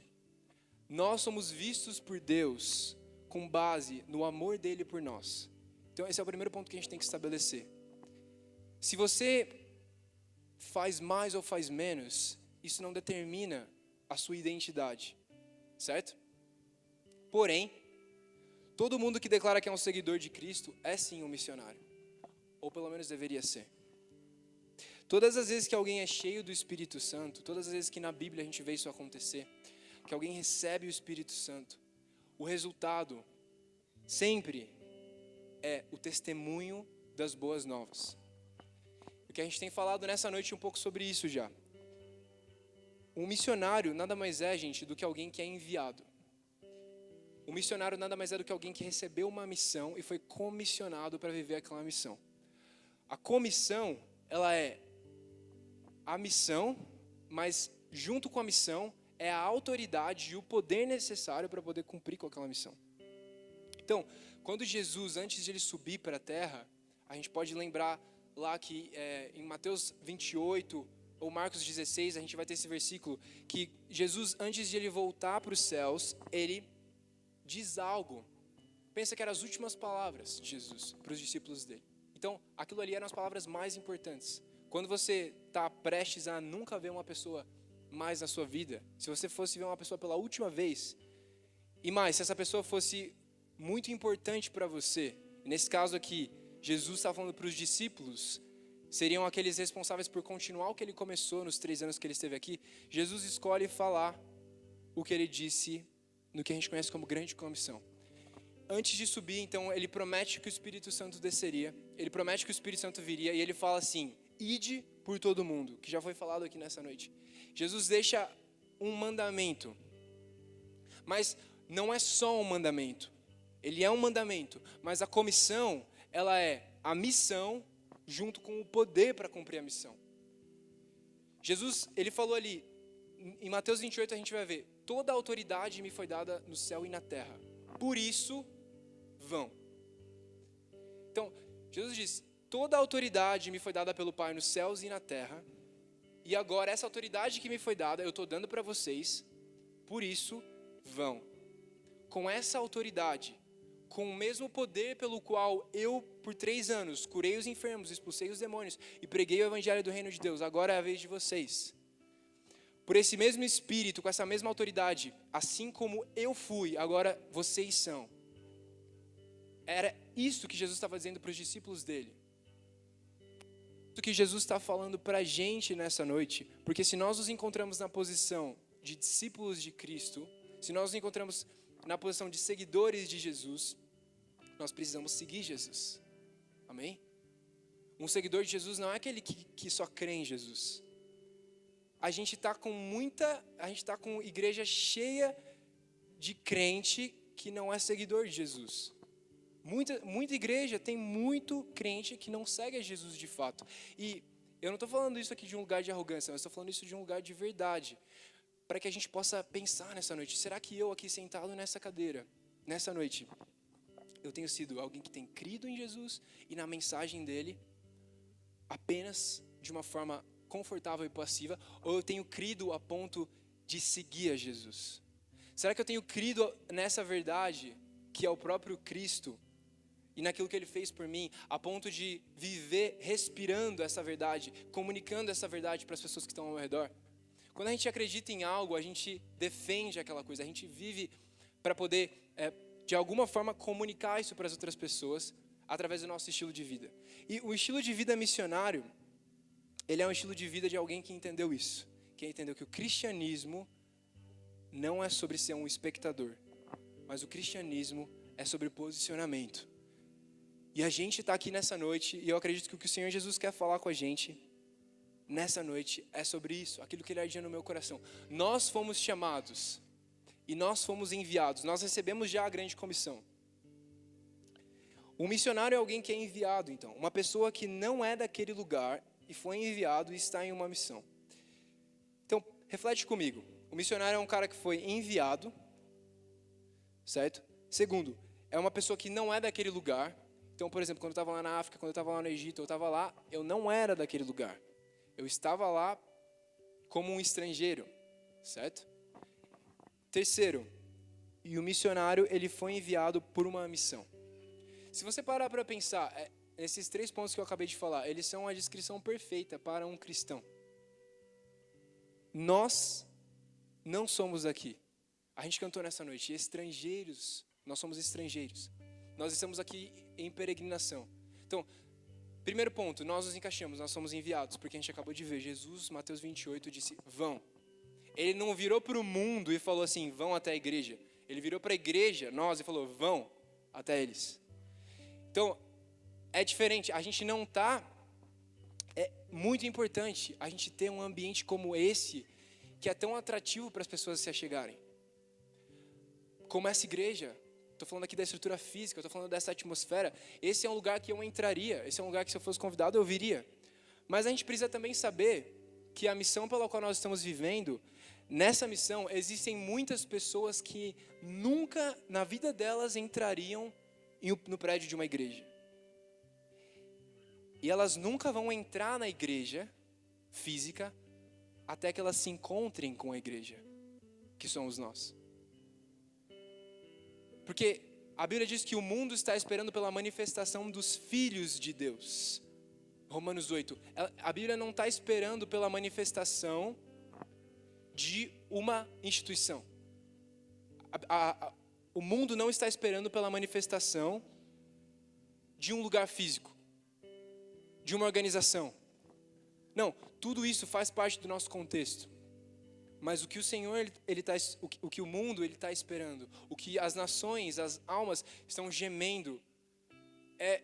Nós somos vistos por Deus com base no amor dele por nós. Então esse é o primeiro ponto que a gente tem que estabelecer. Se você faz mais ou faz menos, isso não determina a sua identidade, certo? Porém, todo mundo que declara que é um seguidor de Cristo é sim um missionário, ou pelo menos deveria ser. Todas as vezes que alguém é cheio do Espírito Santo, todas as vezes que na Bíblia a gente vê isso acontecer, que alguém recebe o Espírito Santo, o resultado sempre é o testemunho das boas novas. O que a gente tem falado nessa noite um pouco sobre isso já. Um missionário nada mais é, gente, do que alguém que é enviado. O missionário nada mais é do que alguém que recebeu uma missão e foi comissionado para viver aquela missão. A comissão, ela é a missão, mas junto com a missão é a autoridade e o poder necessário para poder cumprir com aquela missão. Então, quando Jesus, antes de ele subir para a terra, a gente pode lembrar lá que em Mateus 28 ou Marcos 16, a gente vai ter esse versículo, que Jesus, antes de ele voltar para os céus, ele diz algo. Pensa que eram as últimas palavras de Jesus para os discípulos dele. Então, aquilo ali eram as palavras mais importantes. Quando você está prestes a nunca ver uma pessoa mais na sua vida, se você fosse ver uma pessoa pela última vez, e mais, se essa pessoa fosse muito importante para você, nesse caso aqui, Jesus está falando para os discípulos, seriam aqueles responsáveis por continuar o que ele começou nos 3 anos que ele esteve aqui. Jesus escolhe falar o que ele disse no que a gente conhece como grande comissão. Antes de subir, então, ele promete que o Espírito Santo desceria, ele promete que o Espírito Santo viria, e ele fala assim: ide por todo mundo, que já foi falado aqui nessa noite. Jesus deixa um mandamento, mas não é só um mandamento. Ele é um mandamento, mas a comissão, ela é a missão junto com o poder para cumprir a missão. Jesus, ele falou ali, em Mateus 28 a gente vai ver: toda a autoridade me foi dada no céu e na terra, por isso, vão. Então, Jesus diz: toda a autoridade me foi dada pelo Pai nos céus e na terra, e agora essa autoridade que me foi dada, eu estou dando para vocês, por isso, vão. Com essa autoridade, com o mesmo poder pelo qual eu, por 3 anos, curei os enfermos, expulsei os demônios e preguei o evangelho do reino de Deus, agora é a vez de vocês. Por esse mesmo Espírito, com essa mesma autoridade, assim como eu fui, agora vocês são. Era isso que Jesus estava dizendo para os discípulos dele. Isso que Jesus está falando para a gente nessa noite, porque se nós nos encontramos na posição de discípulos de Cristo, se nós nos encontramos na posição de seguidores de Jesus, nós precisamos seguir Jesus. Amém? Um seguidor de Jesus não é aquele que só crê em Jesus. A gente está com igreja cheia de crente que não é seguidor de Jesus. Muita igreja tem muito crente que não segue a Jesus de fato. E eu não estou falando isso aqui de um lugar de arrogância, mas estou falando isso de um lugar de verdade. Para que a gente possa pensar nessa noite, será que eu aqui sentado nessa cadeira, nessa noite, eu tenho sido alguém que tem crido em Jesus e na mensagem dele apenas de uma forma confortável e passiva, ou eu tenho crido a ponto de seguir a Jesus? Será que eu tenho crido nessa verdade, que é o próprio Cristo, e naquilo que Ele fez por mim, a ponto de viver respirando essa verdade, comunicando essa verdade para as pessoas que estão ao meu redor? Quando a gente acredita em algo, a gente defende aquela coisa, a gente vive para poder, de alguma forma, comunicar isso para as outras pessoas, através do nosso estilo de vida. E o estilo de vida missionário, ele é um estilo de vida de alguém que entendeu isso, que entendeu que o cristianismo não é sobre ser um espectador, mas o cristianismo é sobre posicionamento. E a gente está aqui nessa noite, e eu acredito que o que o Senhor Jesus quer falar com a gente nessa noite é sobre isso, aquilo que Ele ardia no meu coração. Nós fomos chamados e nós fomos enviados, nós recebemos já a grande comissão. Um missionário é alguém que é enviado, então, uma pessoa que não é daquele lugar e foi enviado e está em uma missão. Então, reflete comigo. O missionário é um cara que foi enviado, certo? Segundo, é uma pessoa que não é daquele lugar. Então, por exemplo, quando eu estava lá na África, quando eu estava lá no Egito, eu estava lá, eu não era daquele lugar. Eu estava lá como um estrangeiro, certo? Terceiro, e o missionário, ele foi enviado por uma missão. Se você parar para pensar, esses 3 pontos que eu acabei de falar, eles são a descrição perfeita para um cristão. Nós não somos aqui. A gente cantou nessa noite, estrangeiros, nós somos estrangeiros. Nós estamos aqui em peregrinação. Então, primeiro ponto, nós nos encaixamos, nós somos enviados, porque a gente acabou de ver, Jesus, Mateus 28, disse, vão. Ele não virou para o mundo e falou assim, vão até a igreja. Ele virou para a igreja, nós, e falou, vão até eles. Então, é diferente, a gente não está... É muito importante a gente ter um ambiente como esse, que é tão atrativo para as pessoas se achegarem. Como essa igreja, estou falando aqui da estrutura física, estou falando dessa atmosfera, esse é um lugar que eu entraria, esse é um lugar que se eu fosse convidado eu viria. Mas a gente precisa também saber que a missão pela qual nós estamos vivendo, nessa missão existem muitas pessoas que nunca na vida delas entrariam no prédio de uma igreja. E elas nunca vão entrar na igreja física até que elas se encontrem com a igreja, que somos nós. Porque a Bíblia diz que o mundo está esperando pela manifestação dos filhos de Deus. Romanos 8. A Bíblia não está esperando pela manifestação de uma instituição. O mundo não está esperando pela manifestação de um lugar físico, de uma organização. Não, tudo isso faz parte do nosso contexto. Mas o que o Senhor, o que o mundo ele está esperando, o que as nações, as almas estão gemendo, é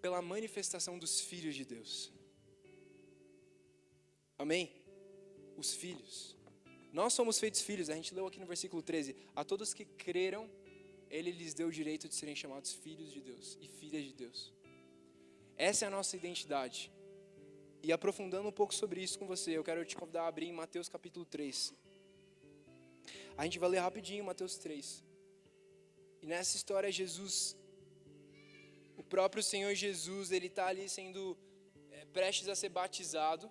pela manifestação dos filhos de Deus. Amém? Os filhos. Nós somos feitos filhos, a gente leu aqui no versículo 13. A todos que creram, Ele lhes deu o direito de serem chamados filhos de Deus e filhas de Deus. Essa é a nossa identidade. E aprofundando um pouco sobre isso com você, eu quero te convidar a abrir em Mateus capítulo 3. A gente vai ler rapidinho Mateus 3. E nessa história Jesus, o próprio Senhor Jesus, ele está ali sendo prestes a ser batizado.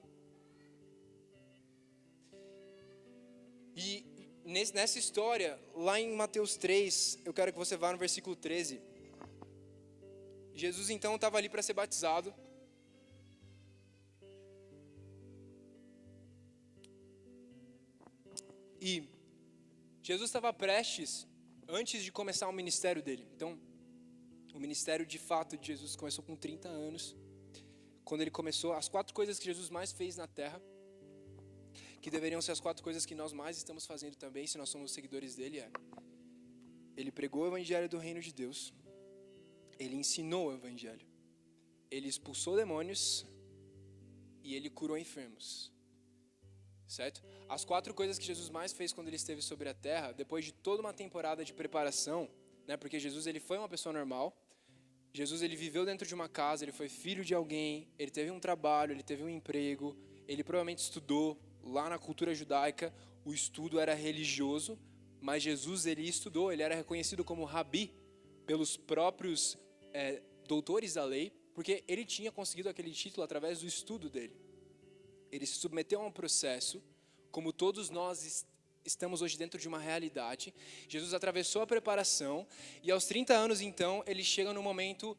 E nessa história, lá em Mateus 3, eu quero que você vá no versículo 13. Jesus então estava ali para ser batizado. E Jesus estava prestes, antes de começar o ministério dele. Então, o ministério de fato de Jesus começou com 30 anos. Quando ele começou, as 4 coisas que Jesus mais fez na terra, que deveriam ser as 4 coisas que nós mais estamos fazendo também, se nós somos seguidores dele, ele pregou o evangelho do reino de Deus, ele ensinou o evangelho, ele expulsou demônios e ele curou enfermos. Certo? As 4 coisas que Jesus mais fez quando ele esteve sobre a terra, depois de toda uma temporada de preparação, né, porque Jesus ele foi uma pessoa normal, Jesus, ele viveu dentro de uma casa, ele foi filho de alguém, ele teve um trabalho, ele teve um emprego, ele provavelmente estudou lá na cultura judaica, o estudo era religioso, mas Jesus, ele estudou, ele era reconhecido como rabi pelos próprios doutores da lei, porque ele tinha conseguido aquele título através do estudo dele. Ele se submeteu a um processo, como todos nós estamos hoje dentro de uma realidade. Jesus atravessou a preparação e aos 30 anos, então, ele chega no momento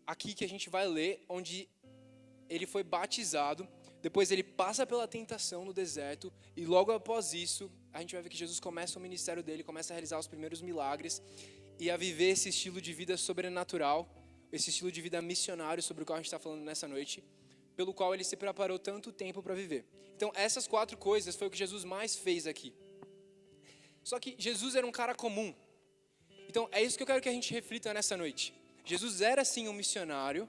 aqui que a gente vai ler, onde ele foi batizado. Depois ele passa pela tentação no deserto e logo após isso, a gente vai ver que Jesus começa o ministério dele, começa a realizar os primeiros milagres e a viver esse estilo de vida sobrenatural, esse estilo de vida missionário sobre o qual a gente está falando nessa noite, pelo qual ele se preparou tanto tempo para viver. Então, essas 4 coisas foi o que Jesus mais fez aqui. Só que Jesus era um cara comum. Então, é isso que eu quero que a gente reflita nessa noite. Jesus era sim um missionário,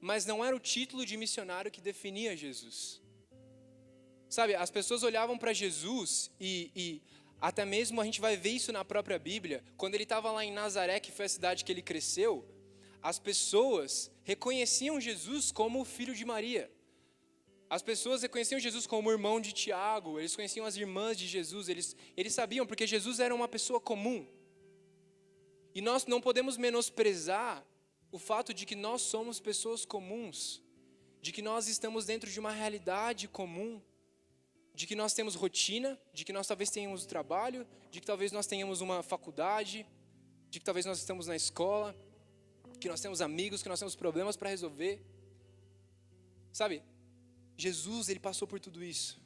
mas não era o título de missionário que definia Jesus. Sabe, as pessoas olhavam para Jesus e até mesmo a gente vai ver isso na própria Bíblia. Quando ele estava lá em Nazaré, que foi a cidade que ele cresceu, as pessoas reconheciam Jesus como o filho de Maria. As pessoas reconheciam Jesus como o irmão de Tiago, eles conheciam as irmãs de Jesus, eles sabiam, porque Jesus era uma pessoa comum. E nós não podemos menosprezar o fato de que nós somos pessoas comuns, de que nós estamos dentro de uma realidade comum, de que nós temos rotina, de que nós talvez tenhamos trabalho, de que talvez nós tenhamos uma faculdade, de que talvez nós estamos na escola, que nós temos amigos, que nós temos problemas para resolver. Sabe? Jesus, ele passou por tudo isso.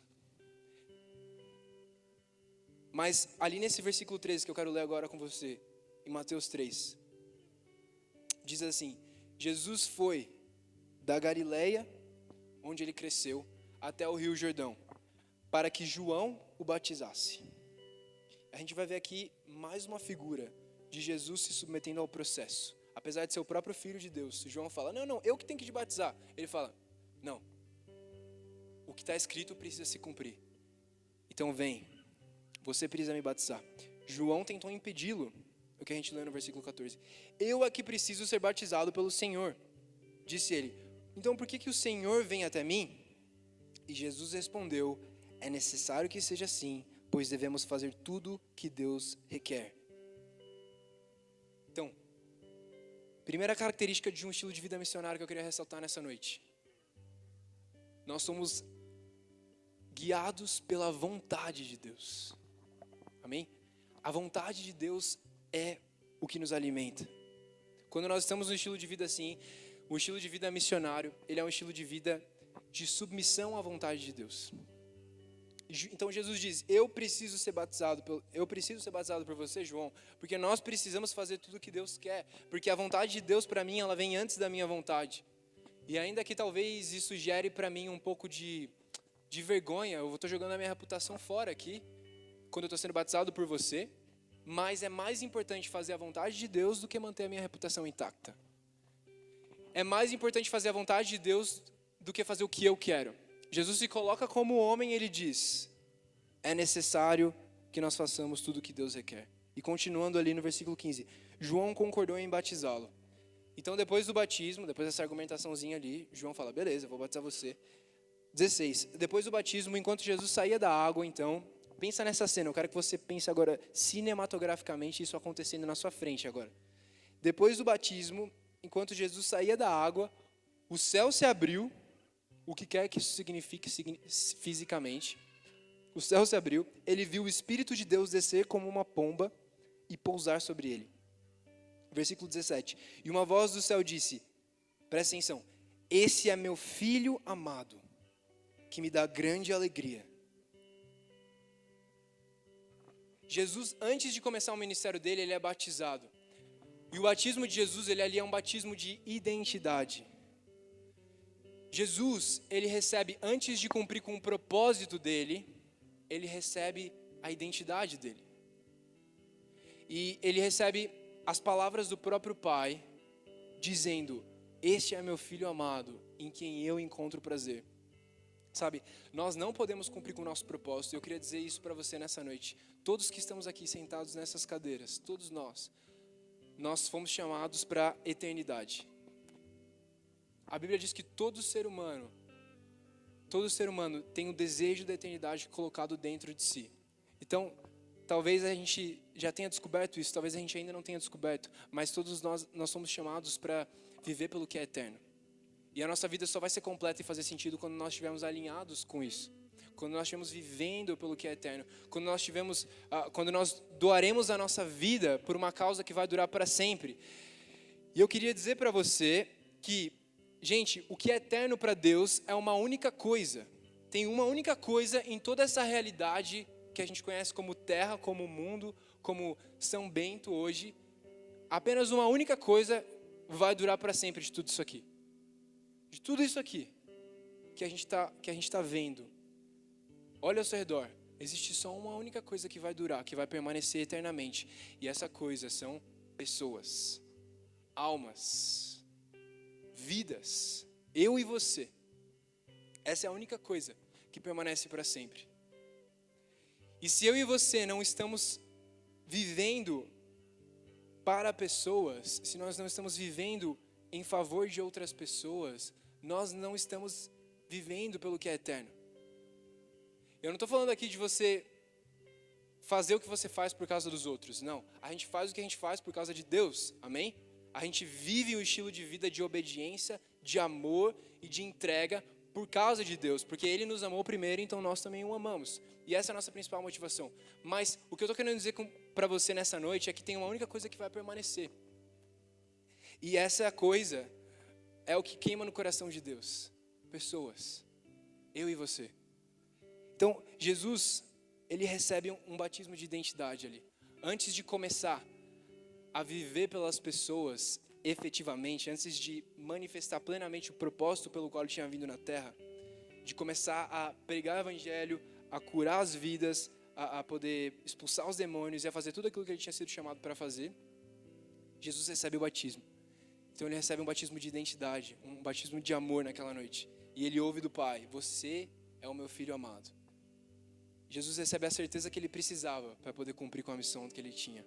Mas ali nesse versículo 13 que eu quero ler agora com você, em Mateus 3, diz assim: Jesus foi da Galileia, onde ele cresceu, até o Rio Jordão, para que João o batizasse. A gente vai ver aqui mais uma figura de Jesus se submetendo ao processo. Apesar de ser o próprio Filho de Deus, João fala, não, eu que tenho que te batizar. Ele fala, não, o que está escrito precisa se cumprir. Então vem, você precisa me batizar. João tentou impedi-lo, o que a gente lê no versículo 14. Eu aqui preciso ser batizado pelo Senhor, disse ele. Então por que o Senhor vem até mim? E Jesus respondeu, é necessário que seja assim, pois devemos fazer tudo que Deus requer. Então, primeira característica de um estilo de vida missionário que eu queria ressaltar nessa noite. Nós somos guiados pela vontade de Deus. Amém? A vontade de Deus é o que nos alimenta. Quando nós estamos num estilo de vida assim, o estilo de vida missionário, ele é um estilo de vida de submissão à vontade de Deus. Então Jesus diz, eu preciso ser batizado por você, João, porque nós precisamos fazer tudo o que Deus quer, porque a vontade de Deus para mim, ela vem antes da minha vontade. E ainda que talvez isso gere para mim um pouco de vergonha, eu estou jogando a minha reputação fora aqui, quando eu estou sendo batizado por você, mas é mais importante fazer a vontade de Deus do que manter a minha reputação intacta. É mais importante fazer a vontade de Deus do que fazer o que eu quero. Jesus se coloca como homem e ele diz, é necessário que nós façamos tudo o que Deus requer. E continuando ali no versículo 15, João concordou em batizá-lo. Então depois do batismo, depois dessa argumentaçãozinha ali, João fala, beleza, vou batizar você. 16, depois do batismo, enquanto Jesus saía da água, então, pensa nessa cena, eu quero que você pense agora cinematograficamente isso acontecendo na sua frente agora. Depois do batismo, enquanto Jesus saía da água, o céu se abriu, o que quer que isso signifique fisicamente. O céu se abriu, ele viu o Espírito de Deus descer como uma pomba e pousar sobre ele. Versículo 17. E uma voz do céu disse, presta atenção, esse é meu filho amado, que me dá grande alegria. Jesus, antes de começar o ministério dele, ele é batizado. E o batismo de Jesus, ele ali é um batismo de identidade. Jesus, ele recebe, antes de cumprir com o propósito dele, ele recebe a identidade dele. E ele recebe as palavras do próprio Pai, dizendo, este é meu filho amado, em quem eu encontro prazer. Sabe, nós não podemos cumprir com o nosso propósito, e eu queria dizer isso para você nessa noite. Todos que estamos aqui sentados nessas cadeiras, todos nós fomos chamados para a eternidade. A Bíblia diz que todo ser humano tem o desejo da eternidade colocado dentro de si. Então, talvez a gente já tenha descoberto isso, talvez a gente ainda não tenha descoberto, mas todos nós somos chamados para viver pelo que é eterno. E a nossa vida só vai ser completa e fazer sentido quando nós estivermos alinhados com isso. Quando nós estivermos vivendo pelo que é eterno. Quando nós doaremos a nossa vida por uma causa que vai durar para sempre. E eu queria dizer para você que, gente, o que é eterno para Deus é uma única coisa. Tem uma única coisa em toda essa realidade que a gente conhece como terra, como mundo, como São Bento hoje. Apenas uma única coisa vai durar para sempre de tudo isso aqui. De tudo isso aqui que a gente tá vendo. Olha ao seu redor. Existe só uma única coisa que vai durar, que vai permanecer eternamente. E essa coisa são pessoas, almas, vidas. Eu e você. Essa é a única coisa que permanece para sempre. E se eu e você não estamos vivendo para pessoas, se nós não estamos vivendo em favor de outras pessoas, nós não estamos vivendo pelo que é eterno. Eu não estou falando aqui de você fazer o que você faz por causa dos outros, não. A gente faz o que a gente faz por causa de Deus, amém? A gente vive um estilo de vida de obediência, de amor e de entrega por causa de Deus, porque Ele nos amou primeiro, então nós também o amamos. E essa é a nossa principal motivação. Mas o que eu estou querendo dizer para você nessa noite é que tem uma única coisa que vai permanecer. E essa coisa é o que queima no coração de Deus. Pessoas. Eu e você. Então, Jesus, ele recebe um batismo de identidade ali. Antes de começar a viver pelas pessoas efetivamente, antes de manifestar plenamente o propósito pelo qual ele tinha vindo na terra, de começar a pregar o evangelho, a curar as vidas, a poder expulsar os demônios e a fazer tudo aquilo que ele tinha sido chamado para fazer, Jesus recebe o batismo. Então ele recebe um batismo de identidade, um batismo de amor naquela noite. E ele ouve do Pai: você é o meu filho amado. Jesus recebe a certeza que ele precisava para poder cumprir com a missão que ele tinha,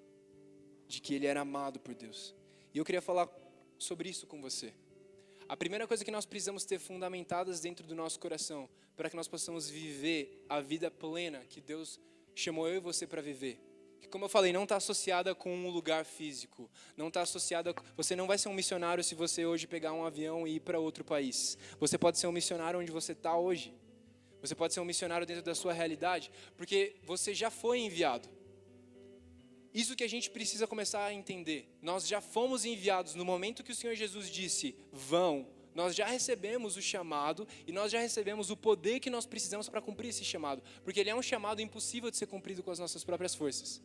de que ele era amado por Deus. E eu queria falar sobre isso com você. A primeira coisa que nós precisamos ter fundamentadas dentro do nosso coração, para que nós possamos viver a vida plena que Deus chamou eu e você para viver, que, como eu falei, não está associada com um lugar físico, não está associada. Você não vai ser um missionário se você hoje pegar um avião e ir para outro país. Você pode ser um missionário onde você está hoje. Você pode ser um missionário dentro da sua realidade, porque você já foi enviado. Isso que a gente precisa começar a entender. Nós já fomos enviados no momento que o Senhor Jesus disse: vão. Nós já recebemos o chamado e nós já recebemos o poder que nós precisamos para cumprir esse chamado. Porque ele é um chamado impossível de ser cumprido com as nossas próprias forças.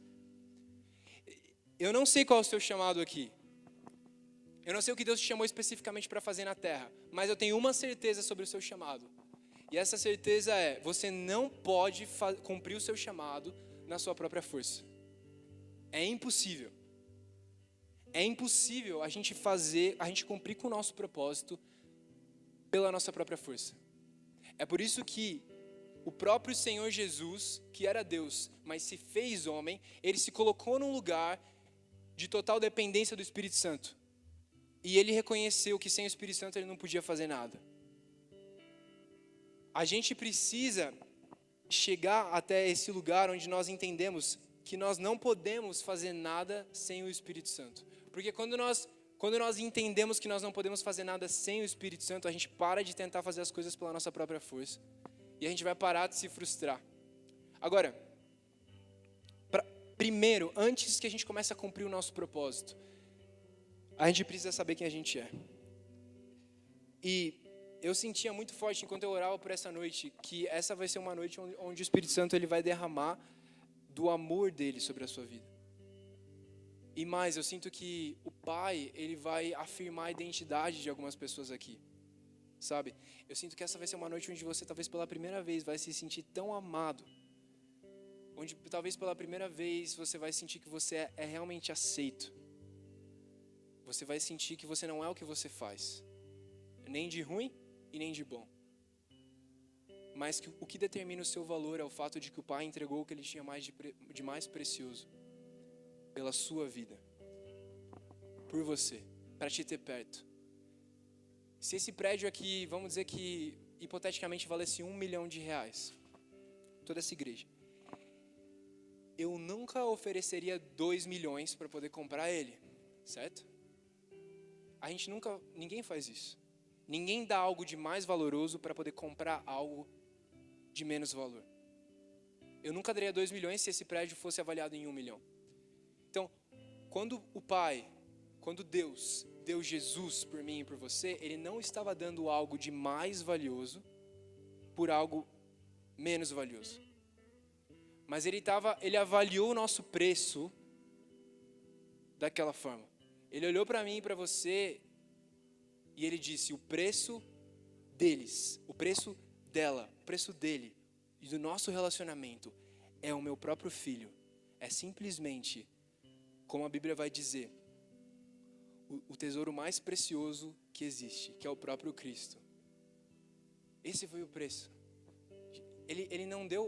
Eu não sei qual é o seu chamado aqui. Eu não sei o que Deus te chamou especificamente para fazer na terra. Mas eu tenho uma certeza sobre o seu chamado. E essa certeza é: você não pode cumprir o seu chamado na sua própria força. É impossível. É impossível a gente cumprir com o nosso propósito pela nossa própria força. É por isso que o próprio Senhor Jesus, que era Deus, mas se fez homem, ele se colocou num lugar de total dependência do Espírito Santo. E ele reconheceu que sem o Espírito Santo ele não podia fazer nada. A gente precisa chegar até esse lugar onde nós entendemos que nós não podemos fazer nada sem o Espírito Santo. Porque quando nós entendemos que nós não podemos fazer nada sem o Espírito Santo, a gente para de tentar fazer as coisas pela nossa própria força. E a gente vai parar de se frustrar. Agora, primeiro, antes que a gente comece a cumprir o nosso propósito, a gente precisa saber quem a gente é. E eu sentia muito forte enquanto eu orava por essa noite, que essa vai ser uma noite onde o Espírito Santo ele vai derramar do amor dele sobre a sua vida. E mais, eu sinto que o Pai, ele vai afirmar a identidade de algumas pessoas aqui, sabe? Eu sinto que essa vai ser uma noite onde você talvez pela primeira vez vai se sentir tão amado, onde talvez pela primeira vez você vai sentir que você é realmente aceito. Você vai sentir que você não é o que você faz, nem de ruim e nem de bom. Mas que o que determina o seu valor é o fato de que o Pai entregou o que ele tinha de mais precioso pela sua vida, por você, para te ter perto. Se esse prédio aqui, vamos dizer que hipoteticamente valesse R$1 milhão, toda essa igreja, eu nunca ofereceria 2 milhões para poder comprar ele, certo? Ninguém faz isso. Ninguém dá algo de mais valoroso para poder comprar algo de menos valor. Eu nunca daria 2 milhões se esse prédio fosse avaliado em 1 milhão. Então, quando Deus deu Jesus por mim e por você, Ele não estava dando algo de mais valioso por algo menos valioso. Mas Ele avaliou o nosso preço daquela forma. Ele olhou para mim e para você e Ele disse, o preço deles, o preço dela, o preço dele e do nosso relacionamento é o meu próprio filho. É simplesmente, como a Bíblia vai dizer, o tesouro mais precioso que existe, que é o próprio Cristo. Esse foi o preço.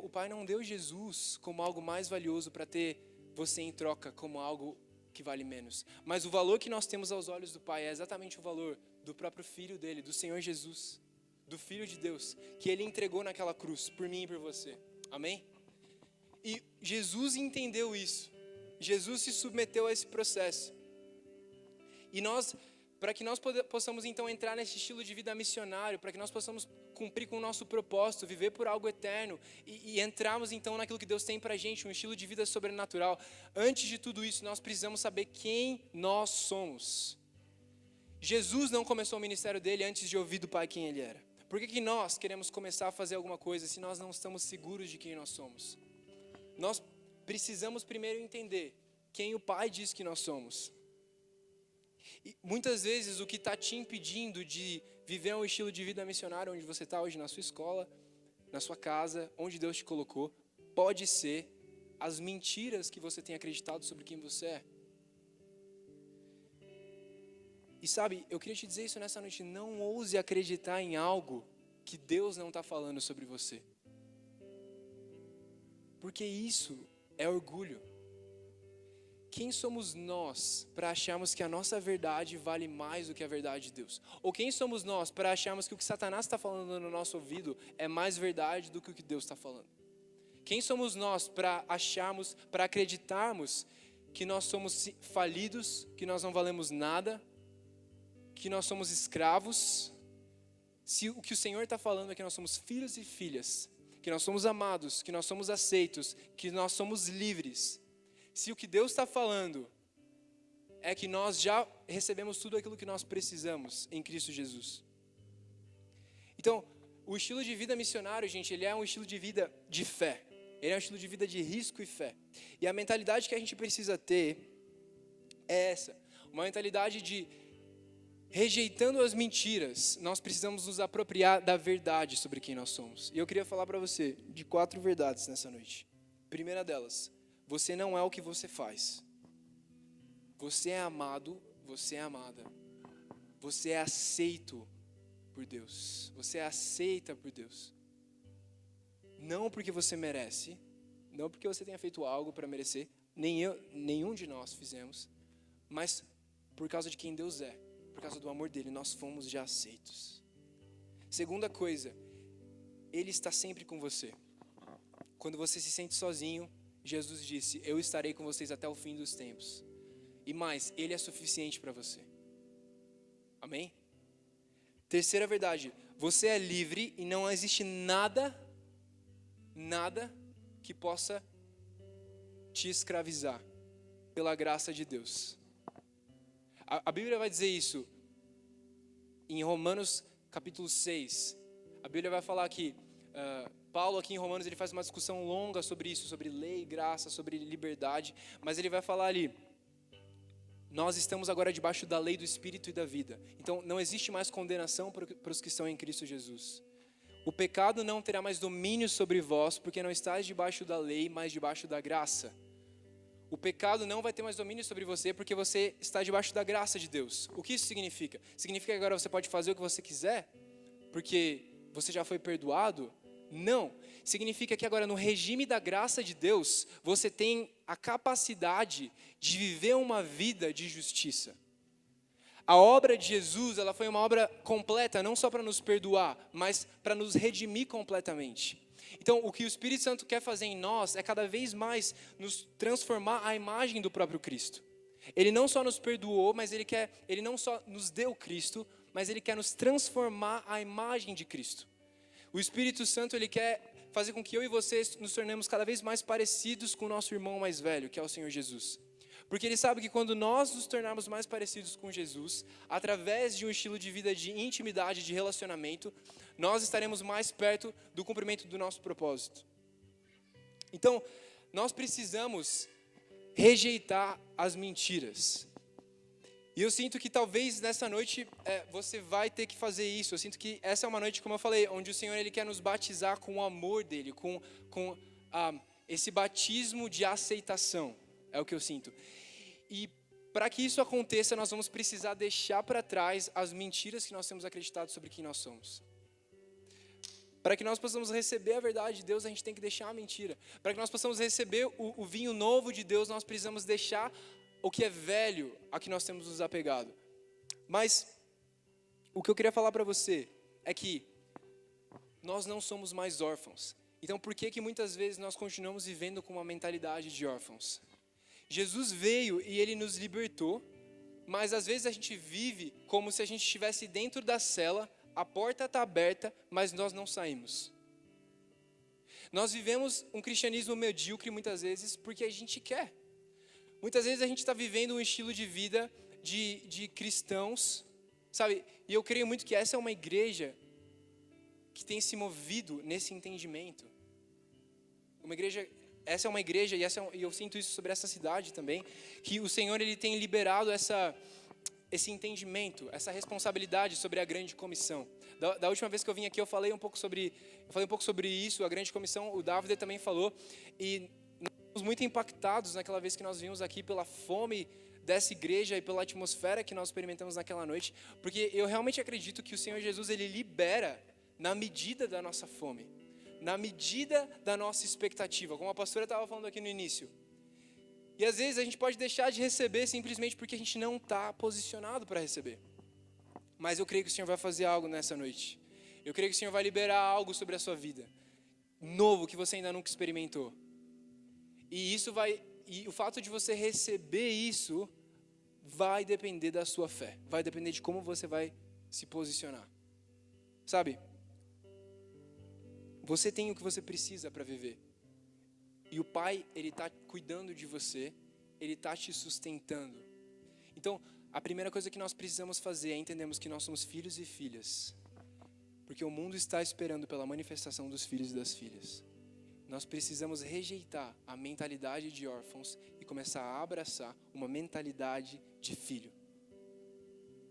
O Pai não deu Jesus como algo mais valioso para ter você em troca como algo que vale menos. Mas o valor que nós temos aos olhos do Pai é exatamente o valor do próprio Filho dele, do Senhor Jesus, do Filho de Deus, que Ele entregou naquela cruz, por mim e por você. Amém? E Jesus entendeu isso. Jesus se submeteu a esse processo. E para que nós possamos então entrar nesse estilo de vida missionário, para que nós possamos cumprir com o nosso propósito, viver por algo eterno e entrarmos então naquilo que Deus tem para a gente, um estilo de vida sobrenatural. Antes de tudo isso, nós precisamos saber quem nós somos. Jesus não começou o ministério dele antes de ouvir do Pai quem ele era. Por que nós queremos começar a fazer alguma coisa se nós não estamos seguros de quem nós somos? Nós precisamos primeiro entender quem o Pai diz que nós somos. E muitas vezes o que está te impedindo de viver um estilo de vida missionário onde você está hoje, na sua escola, na sua casa, onde Deus te colocou, pode ser as mentiras que você tem acreditado sobre quem você é. E sabe, eu queria te dizer isso nessa noite, não ouse acreditar em algo que Deus não está falando sobre você. Porque isso é orgulho. Quem somos nós para acharmos que a nossa verdade vale mais do que a verdade de Deus? Ou quem somos nós para acharmos que o que Satanás está falando no nosso ouvido é mais verdade do que o que Deus está falando? Quem somos nós para acreditarmos que nós somos falidos, que nós não valemos nada, que nós somos escravos, se o que o Senhor está falando é que nós somos filhos e filhas, que nós somos amados, que nós somos aceitos, que nós somos livres? Se o que Deus está falando é que nós já recebemos tudo aquilo que nós precisamos em Cristo Jesus. Então, o estilo de vida missionário, gente, ele é um estilo de vida de fé. Ele é um estilo de vida de risco e fé. E a mentalidade que a gente precisa ter é essa. Uma mentalidade de, rejeitando as mentiras, nós precisamos nos apropriar da verdade sobre quem nós somos. E eu queria falar para você de 4 verdades nessa noite. Primeira delas, você não é o que você faz. Você é amado, você é amada. Você é aceito por Deus. Você é aceita por Deus. Não porque você merece, não porque você tenha feito algo para merecer, nenhum de nós fizemos, mas por causa de quem Deus é, por causa do amor dele, nós fomos já aceitos. Segunda coisa, Ele está sempre com você. Quando você se sente sozinho, Jesus disse, eu estarei com vocês até o fim dos tempos. E mais, Ele é suficiente para você. Amém? Terceira verdade, você é livre e não existe nada que possa te escravizar pela graça de Deus. A Bíblia vai dizer isso em Romanos capítulo 6. A Bíblia vai falar que Paulo aqui em Romanos ele faz uma discussão longa sobre isso, sobre lei, graça, sobre liberdade, mas ele vai falar ali, nós estamos agora debaixo da lei do Espírito e da vida. Então não existe mais condenação para os que estão em Cristo Jesus. O pecado não terá mais domínio sobre vós, porque não estás debaixo da lei, mas debaixo da graça. O pecado não vai ter mais domínio sobre você, porque você está debaixo da graça de Deus. O que isso significa? Significa que agora você pode fazer o que você quiser, porque você já foi perdoado? Não. Significa que agora no regime da graça de Deus, você tem a capacidade de viver uma vida de justiça. A obra de Jesus, ela foi uma obra completa, não só para nos perdoar, mas para nos redimir completamente. Então, o que o Espírito Santo quer fazer em nós é cada vez mais nos transformar à imagem do próprio Cristo. Ele não só nos perdoou, mas ele não só nos deu Cristo, mas ele quer nos transformar à imagem de Cristo. O Espírito Santo, ele quer fazer com que eu e vocês nos tornemos cada vez mais parecidos com o nosso irmão mais velho, que é o Senhor Jesus. Porque ele sabe que quando nós nos tornarmos mais parecidos com Jesus, através de um estilo de vida de intimidade, de relacionamento, nós estaremos mais perto do cumprimento do nosso propósito. Então, nós precisamos rejeitar as mentiras. E eu sinto que talvez nessa noite você vai ter que fazer isso. Eu sinto que essa é uma noite, como eu falei, onde o Senhor ele quer nos batizar com o amor dele, com esse batismo de aceitação. É o que eu sinto. E para que isso aconteça, nós vamos precisar deixar para trás as mentiras que nós temos acreditado sobre quem nós somos. Para que nós possamos receber a verdade de Deus, a gente tem que deixar a mentira. Para que nós possamos receber o vinho novo de Deus, nós precisamos deixar o que é velho a que nós temos nos apegado. Mas o que eu queria falar para você é que nós não somos mais órfãos. Então por que muitas vezes nós continuamos vivendo com uma mentalidade de órfãos? Jesus veio e ele nos libertou, mas às vezes a gente vive como se a gente estivesse dentro da cela, a porta está aberta, mas nós não saímos. Nós vivemos um cristianismo medíocre muitas vezes porque a gente quer. Muitas vezes a gente está vivendo um estilo de vida de cristãos, sabe? E eu creio muito que essa é uma igreja que tem se movido nesse entendimento. Essa é uma igreja, e eu sinto isso sobre essa cidade também, que o Senhor ele tem liberado esse entendimento, essa responsabilidade sobre a grande comissão. Da última vez que eu vim aqui, eu falei um pouco sobre isso, a grande comissão, o David também falou, e nós fomos muito impactados naquela vez que nós vimos aqui pela fome dessa igreja e pela atmosfera que nós experimentamos naquela noite, porque eu realmente acredito que o Senhor Jesus, ele libera na medida da nossa fome, na medida da nossa expectativa, como a pastora estava falando aqui no início. E às vezes a gente pode deixar de receber simplesmente porque a gente não está posicionado para receber. Mas eu creio que o Senhor vai fazer algo nessa noite. Eu creio que o Senhor vai liberar algo sobre a sua vida, novo, que você ainda nunca experimentou. E o fato de você receber isso vai depender da sua fé, vai depender de como você vai se posicionar. Sabe? Você tem o que você precisa para viver. E o Pai, ele está cuidando de você, ele está te sustentando. Então, a primeira coisa que nós precisamos fazer é entendermos que nós somos filhos e filhas. Porque o mundo está esperando pela manifestação dos filhos e das filhas. Nós precisamos rejeitar a mentalidade de órfãos e começar a abraçar uma mentalidade de filho.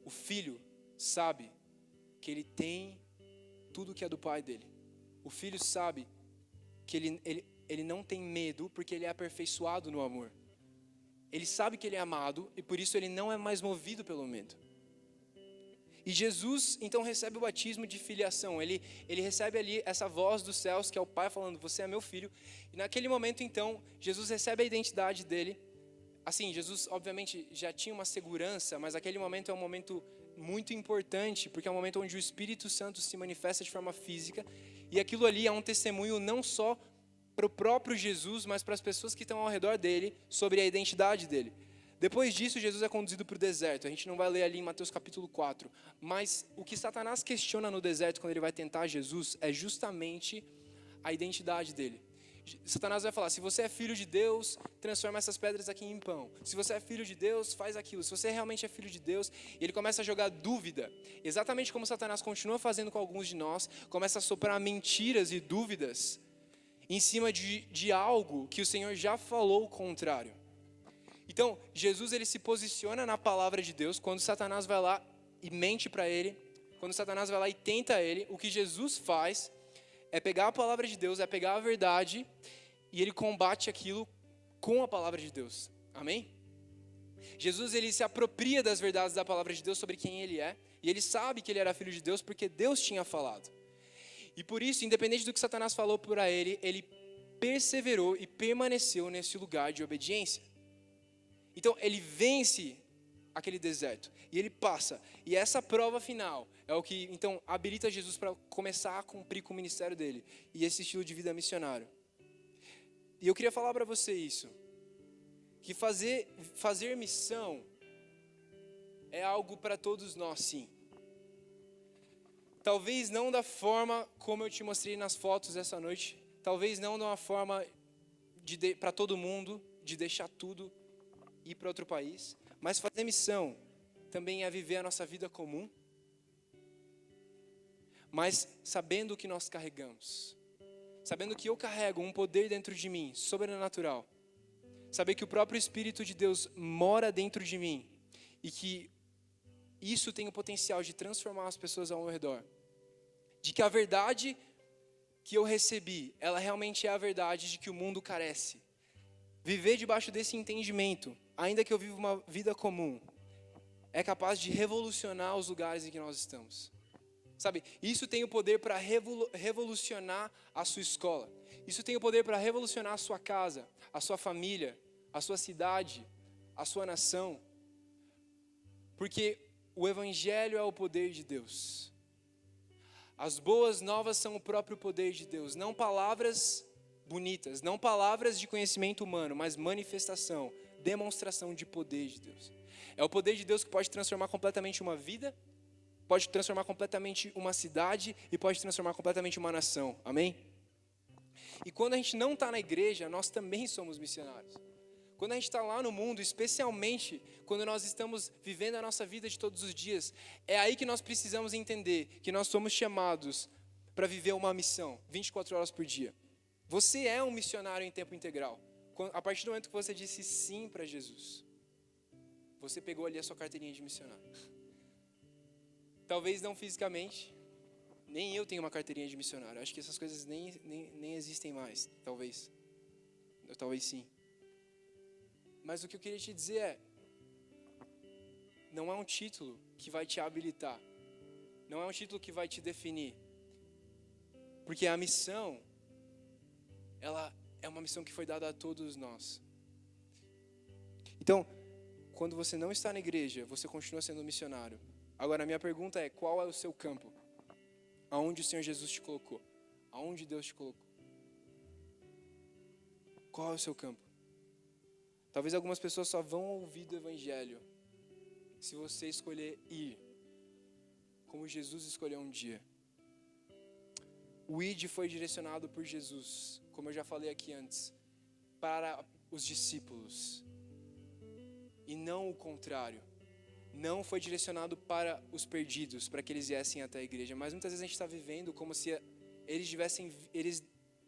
O filho sabe que ele tem tudo que é do pai dele. O filho sabe que ele não tem medo porque ele é aperfeiçoado no amor. Ele sabe que ele é amado e por isso ele não é mais movido pelo medo. E Jesus então recebe o batismo de filiação. Ele recebe ali essa voz dos céus que é o Pai falando, você é meu filho. E naquele momento então, Jesus recebe a identidade dele. Assim, Jesus obviamente já tinha uma segurança, mas aquele momento é um momento muito importante, porque é um momento onde o Espírito Santo se manifesta de forma física. E aquilo ali é um testemunho não só para o próprio Jesus, mas para as pessoas que estão ao redor dele, sobre a identidade dele. Depois disso, Jesus é conduzido para o deserto. A gente não vai ler ali em Mateus capítulo 4. Mas o que Satanás questiona no deserto, quando ele vai tentar Jesus, é justamente a identidade dele. Satanás vai falar, se você é filho de Deus, transforma essas pedras aqui em pão. Se você é filho de Deus, faz aquilo. Se você realmente é filho de Deus, ele começa a jogar dúvida. Exatamente como Satanás continua fazendo com alguns de nós, começa a soprar mentiras e dúvidas em cima de algo que o Senhor já falou o contrário. Então, Jesus ele se posiciona na palavra de Deus. Quando Satanás vai lá e mente para ele, quando Satanás vai lá e tenta ele, o que Jesus faz é pegar a palavra de Deus, é pegar a verdade e ele combate aquilo com a palavra de Deus. Amém? Jesus ele se apropria das verdades da palavra de Deus sobre quem ele é, e ele sabe que ele era filho de Deus porque Deus tinha falado. E por isso, independente do que Satanás falou para ele, ele perseverou e permaneceu nesse lugar de obediência. Então, ele vence aquele deserto. E ele passa. E essa prova final é o que, então, habilita Jesus para começar a cumprir com o ministério dele. E esse estilo de vida missionário. E eu queria falar para você isso. Que fazer missão é algo para todos nós, sim. Talvez não da forma como eu te mostrei nas fotos essa noite. Talvez não de uma forma para todo mundo, de deixar tudo e ir para outro país. Mas fazer missão também é viver a nossa vida comum, mas sabendo o que nós carregamos. Sabendo que eu carrego um poder dentro de mim, sobrenatural. Saber que o próprio Espírito de Deus mora dentro de mim e que isso tem o potencial de transformar as pessoas ao meu redor. De que a verdade que eu recebi, ela realmente é a verdade de que o mundo carece. Viver debaixo desse entendimento, ainda que eu viva uma vida comum, é capaz de revolucionar os lugares em que nós estamos. Sabe, isso tem o poder para revolucionar a sua escola. Isso tem o poder para revolucionar a sua casa, a sua família, a sua cidade, a sua nação. Porque o Evangelho é o poder de Deus. As boas novas são o próprio poder de Deus. Não palavras bonitas, não palavras de conhecimento humano, mas manifestação, demonstração de poder de Deus. É o poder de Deus que pode transformar completamente uma vida, pode transformar completamente uma cidade e pode transformar completamente uma nação. Amém? E quando a gente não está na igreja, nós também somos missionários. Quando a gente está lá no mundo, especialmente quando nós estamos vivendo a nossa vida de todos os dias, é aí que nós precisamos entender que nós somos chamados para viver uma missão, 24 horas por dia. Você é um missionário em tempo integral. A partir do momento que você disse sim para Jesus, você pegou ali a sua carteirinha de missionário. Talvez não fisicamente, nem eu tenho uma carteirinha de missionário. Acho que essas coisas nem existem mais, talvez. Talvez sim. Mas o que eu queria te dizer é, não é um título que vai te habilitar. Não é um título que vai te definir. Porque a missão, ela é uma missão que foi dada a todos nós. Então, quando você não está na igreja, você continua sendo um missionário. Agora, a minha pergunta é, qual é o seu campo? Aonde o Senhor Jesus te colocou? Aonde Deus te colocou? Qual é o seu campo? Talvez algumas pessoas só vão ouvir do Evangelho se você escolher ir, como Jesus escolheu um dia. O ID foi direcionado por Jesus, como eu já falei aqui antes, para os discípulos. E não o contrário. Não foi direcionado para os perdidos, para que eles viessem até a igreja. Mas muitas vezes a gente está vivendo como se eles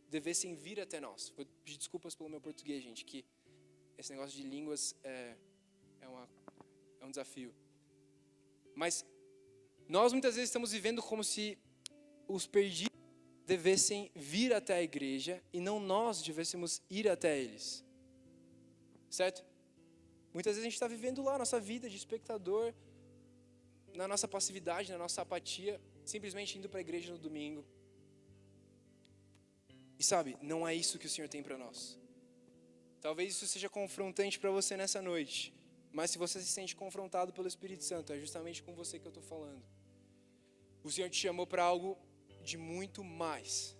devessem vir até nós. Vou pedir desculpas pelo meu português, gente, que esse negócio de línguas é um desafio. Mas nós muitas vezes estamos vivendo como se os perdidos devessem vir até a igreja e não nós devêssemos ir até eles. Certo? Muitas vezes a gente está vivendo lá a nossa vida de espectador, na nossa passividade, na nossa apatia, simplesmente indo para a igreja no domingo. E sabe, não é isso que o Senhor tem para nós. Talvez isso seja confrontante para você nessa noite, mas se você se sente confrontado pelo Espírito Santo, é justamente com você que eu estou falando. O Senhor te chamou para algo de muito mais.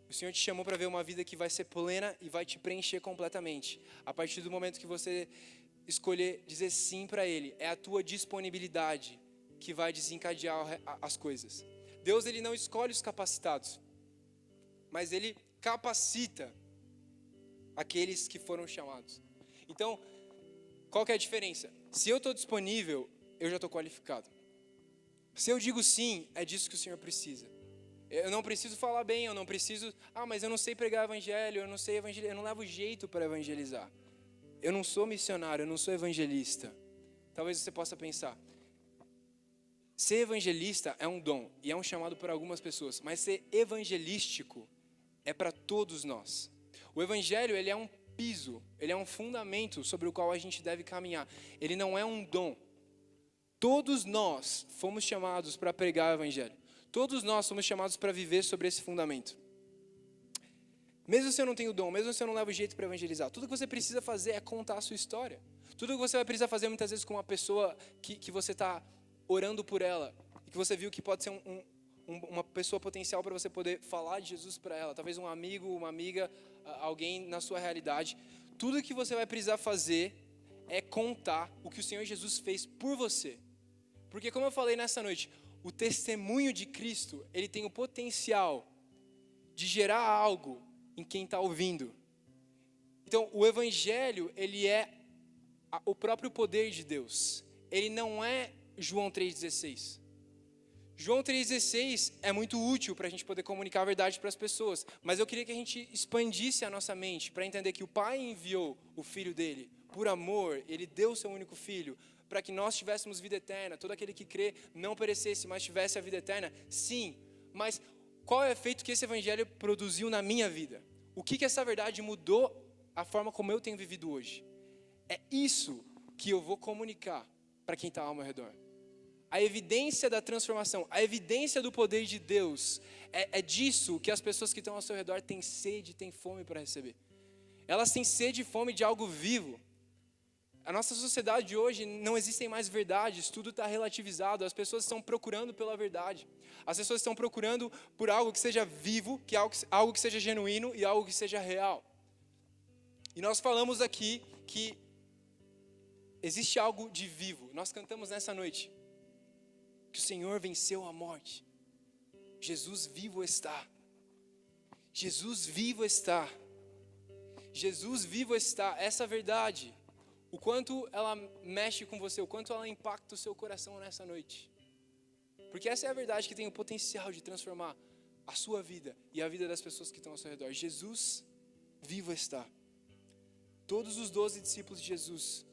O Senhor te chamou para ver uma vida que vai ser plena e vai te preencher completamente. A partir do momento que você escolher dizer sim para Ele, é a tua disponibilidade que vai desencadear as coisas. Deus, Ele não escolhe os capacitados, mas Ele capacita aqueles que foram chamados. Então, qual que é a diferença? Se eu estou disponível, eu já estou qualificado. Se eu digo sim, é disso que o Senhor precisa. Eu não preciso falar bem, eu não preciso... mas eu não sei pregar evangelho, eu não sei evangelizar, eu não levo jeito para evangelizar. Eu não sou missionário, eu não sou evangelista. Talvez você possa pensar, ser evangelista é um dom e é um chamado para algumas pessoas, mas ser evangelístico é para todos nós. O evangelho, ele é um piso, ele é um fundamento sobre o qual a gente deve caminhar. Ele não é um dom. Todos nós fomos chamados para pregar o evangelho. Todos nós somos chamados para viver sobre esse fundamento. Mesmo se eu não tenho dom, mesmo se eu não levo jeito para evangelizar, tudo que você precisa fazer é contar a sua história. Tudo que você vai precisar fazer muitas vezes com uma pessoa que você está orando por ela, e que você viu que pode ser uma pessoa potencial para você poder falar de Jesus para ela, talvez um amigo, uma amiga, alguém na sua realidade. Tudo que você vai precisar fazer é contar o que o Senhor Jesus fez por você. Porque como eu falei nessa noite, o testemunho de Cristo, ele tem o potencial de gerar algo em quem está ouvindo. Então, o Evangelho, ele é o próprio poder de Deus. Ele não é João 3,16. João 3,16 é muito útil para a gente poder comunicar a verdade para as pessoas. Mas eu queria que a gente expandisse a nossa mente para entender que o Pai enviou o Filho dele. Por amor, ele deu o seu único Filho para que nós tivéssemos vida eterna. Todo aquele que crê não perecesse, mas tivesse a vida eterna. Sim, mas qual é o efeito que esse Evangelho produziu na minha vida? O que essa verdade mudou a forma como eu tenho vivido hoje? É isso que eu vou comunicar para quem está ao meu redor. A evidência da transformação, a evidência do poder de Deus, é disso que as pessoas que estão ao seu redor têm sede, têm fome para receber. Elas têm sede e fome de algo vivo. A nossa sociedade de hoje não existem mais verdades, tudo está relativizado, as pessoas estão procurando pela verdade. As pessoas estão procurando por algo que seja vivo, algo que seja genuíno e algo que seja real. E nós falamos aqui que existe algo de vivo. Nós cantamos nessa noite que o Senhor venceu a morte. Jesus vivo está. Jesus vivo está. Jesus vivo está. Essa verdade, o quanto ela mexe com você, o quanto ela impacta o seu coração nessa noite. Porque essa é a verdade que tem o potencial de transformar a sua vida e a vida das pessoas que estão ao seu redor. Jesus vivo está. Todos os 12 discípulos de Jesus,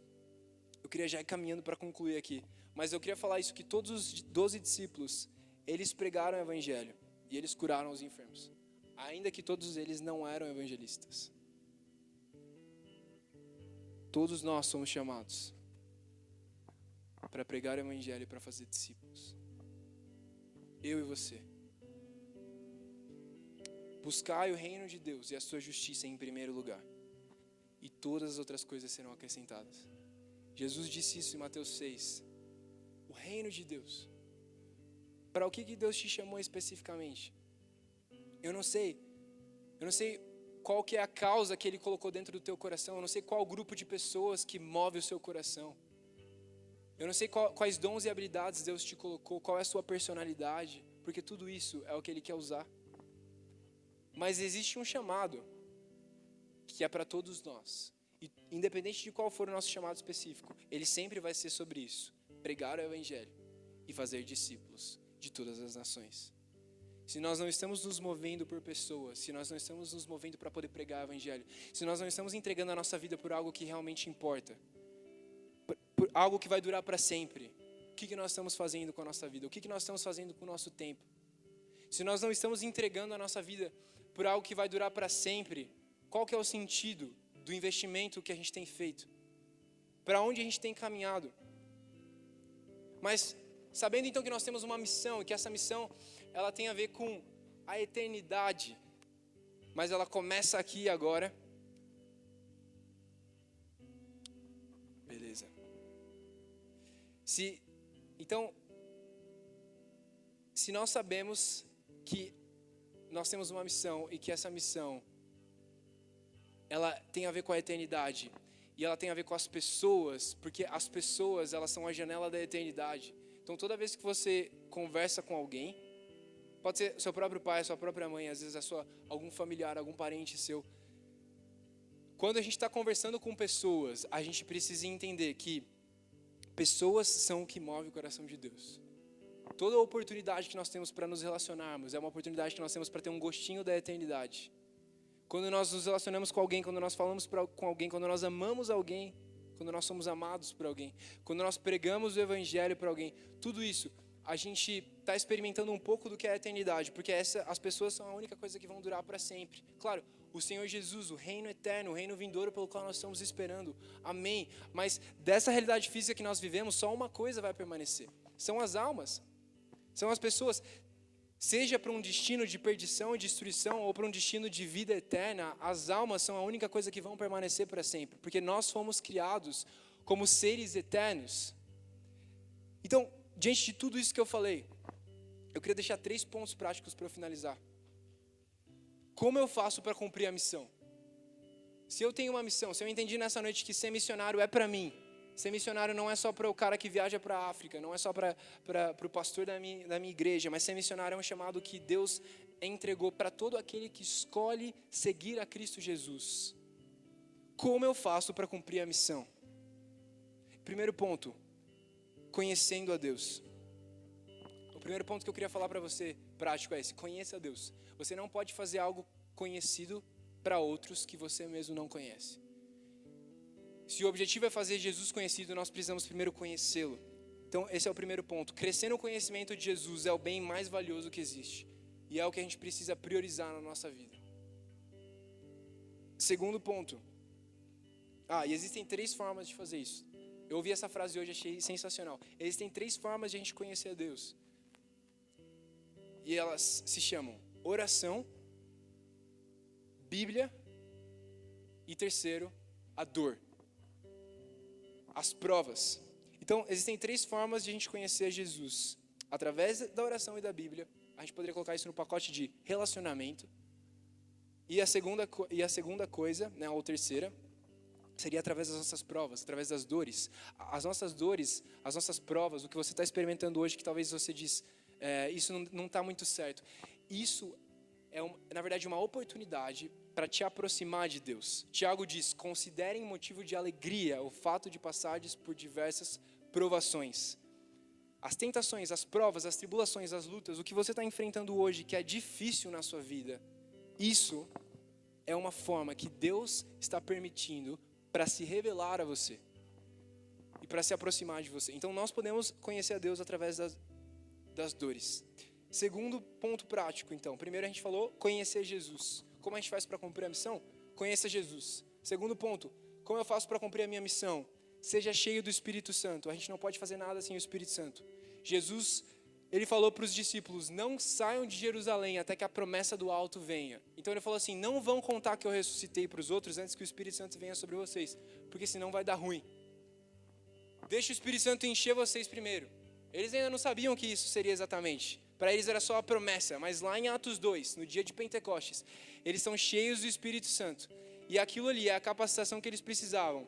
eu queria já ir caminhando para concluir aqui, mas eu queria falar isso, que todos os 12 discípulos, eles pregaram o evangelho e eles curaram os enfermos, ainda que todos eles não eram evangelistas. Todos nós somos chamados para pregar o evangelho e para fazer discípulos. Eu e você. Buscai o reino de Deus e a sua justiça em primeiro lugar, e todas as outras coisas serão acrescentadas. Jesus disse isso em Mateus 6. O reino de Deus. Para o que Deus te chamou especificamente? Eu não sei qual que é a causa que Ele colocou dentro do teu coração. Eu não sei qual grupo de pessoas que move o seu coração. Eu não sei quais dons e habilidades Deus te colocou, qual é a sua personalidade, porque tudo isso é o que Ele quer usar. Mas existe um chamado que é para todos nós. E independente de qual for o nosso chamado específico, ele sempre vai ser sobre isso. Pregar o evangelho e fazer discípulos de todas as nações. Se nós não estamos nos movendo por pessoas, se nós não estamos nos movendo para poder pregar o evangelho, se nós não estamos entregando a nossa vida por algo que realmente importa, por algo que vai durar para sempre, o que nós estamos fazendo com a nossa vida? O que nós estamos fazendo com o nosso tempo? Se nós não estamos entregando a nossa vida por algo que vai durar para sempre, qual que é o sentido do investimento que a gente tem feito? Para onde a gente tem caminhado? Mas sabendo então que nós temos uma missão e que essa missão ela tem a ver com a eternidade, mas ela começa aqui agora. Beleza. Então, se nós sabemos que nós temos uma missão e que essa missão ela tem a ver com a eternidade e ela tem a ver com as pessoas, porque as pessoas elas são a janela da eternidade. Então toda vez que você conversa com alguém, pode ser seu próprio pai, sua própria mãe, às vezes algum familiar, algum parente seu. Quando a gente está conversando com pessoas, a gente precisa entender que pessoas são o que move o coração de Deus. Toda oportunidade que nós temos para nos relacionarmos é uma oportunidade que nós temos para ter um gostinho da eternidade. Quando nós nos relacionamos com alguém, quando nós falamos com alguém, quando nós amamos alguém, quando nós somos amados por alguém, quando nós pregamos o evangelho para alguém, tudo isso, a gente está experimentando um pouco do que é a eternidade, porque as pessoas são a única coisa que vão durar para sempre. Claro, o Senhor Jesus, o reino eterno, o reino vindouro pelo qual nós estamos esperando, amém. Mas dessa realidade física que nós vivemos, só uma coisa vai permanecer, são as almas, são as pessoas. seja para um destino de perdição e destruição ou para um destino de vida eterna, as almas são a única coisa que vão permanecer para sempre, porque nós fomos criados como seres eternos. Então, diante de tudo isso que eu falei, eu queria deixar 3 pontos práticos para eu finalizar. Como eu faço para cumprir a missão? Se eu tenho uma missão, se eu entendi nessa noite que ser missionário é para mim, ser missionário não é só para o cara que viaja para a África, não é só para o pastor da minha igreja, mas ser missionário é um chamado que Deus entregou para todo aquele que escolhe seguir a Cristo Jesus. Como eu faço para cumprir a missão? Primeiro ponto, conhecendo a Deus. O primeiro ponto que eu queria falar para você, prático, é esse: conheça a Deus. Você não pode fazer algo conhecido para outros que você mesmo não conhece. Se o objetivo é fazer Jesus conhecido, nós precisamos primeiro conhecê-lo. Então, esse é o primeiro ponto. Crescer no conhecimento de Jesus é o bem mais valioso que existe. E é o que a gente precisa priorizar na nossa vida. Segundo ponto. E existem 3 formas de fazer isso. Eu ouvi essa frase hoje e achei sensacional. Existem 3 formas de a gente conhecer a Deus. E elas se chamam oração, Bíblia e terceiro, a dor. As provas. Então, existem 3 formas de a gente conhecer Jesus. Através da oração e da Bíblia. A gente poderia colocar isso no pacote de relacionamento. E a segunda coisa, né, ou terceira, seria através das nossas provas, através das dores. As nossas dores, as nossas provas, o que você está experimentando hoje, que talvez você diz, isso não está muito certo. Isso é, na verdade, uma oportunidade para te aproximar de Deus. Tiago diz: considerem motivo de alegria o fato de passardes por diversas provações. As tentações, as provas, as tribulações, as lutas, o que você está enfrentando hoje, que é difícil na sua vida, isso é uma forma que Deus está permitindo para se revelar a você e para se aproximar de você. Então nós podemos conhecer a Deus através das dores. Segundo ponto prático, então. Primeiro a gente falou conhecer Jesus. Como a gente faz para cumprir a missão? Conheça Jesus. Segundo ponto, como eu faço para cumprir a minha missão? Seja cheio do Espírito Santo. A gente não pode fazer nada sem o Espírito Santo. Jesus, ele falou para os discípulos: não saiam de Jerusalém até que a promessa do alto venha. Então ele falou assim: não vão contar que eu ressuscitei para os outros antes que o Espírito Santo venha sobre vocês, porque senão vai dar ruim. Deixa o Espírito Santo encher vocês primeiro. Eles ainda não sabiam o que isso seria exatamente. Para eles era só a promessa, mas lá em Atos 2, no dia de Pentecostes, eles são cheios do Espírito Santo. E aquilo ali é a capacitação que eles precisavam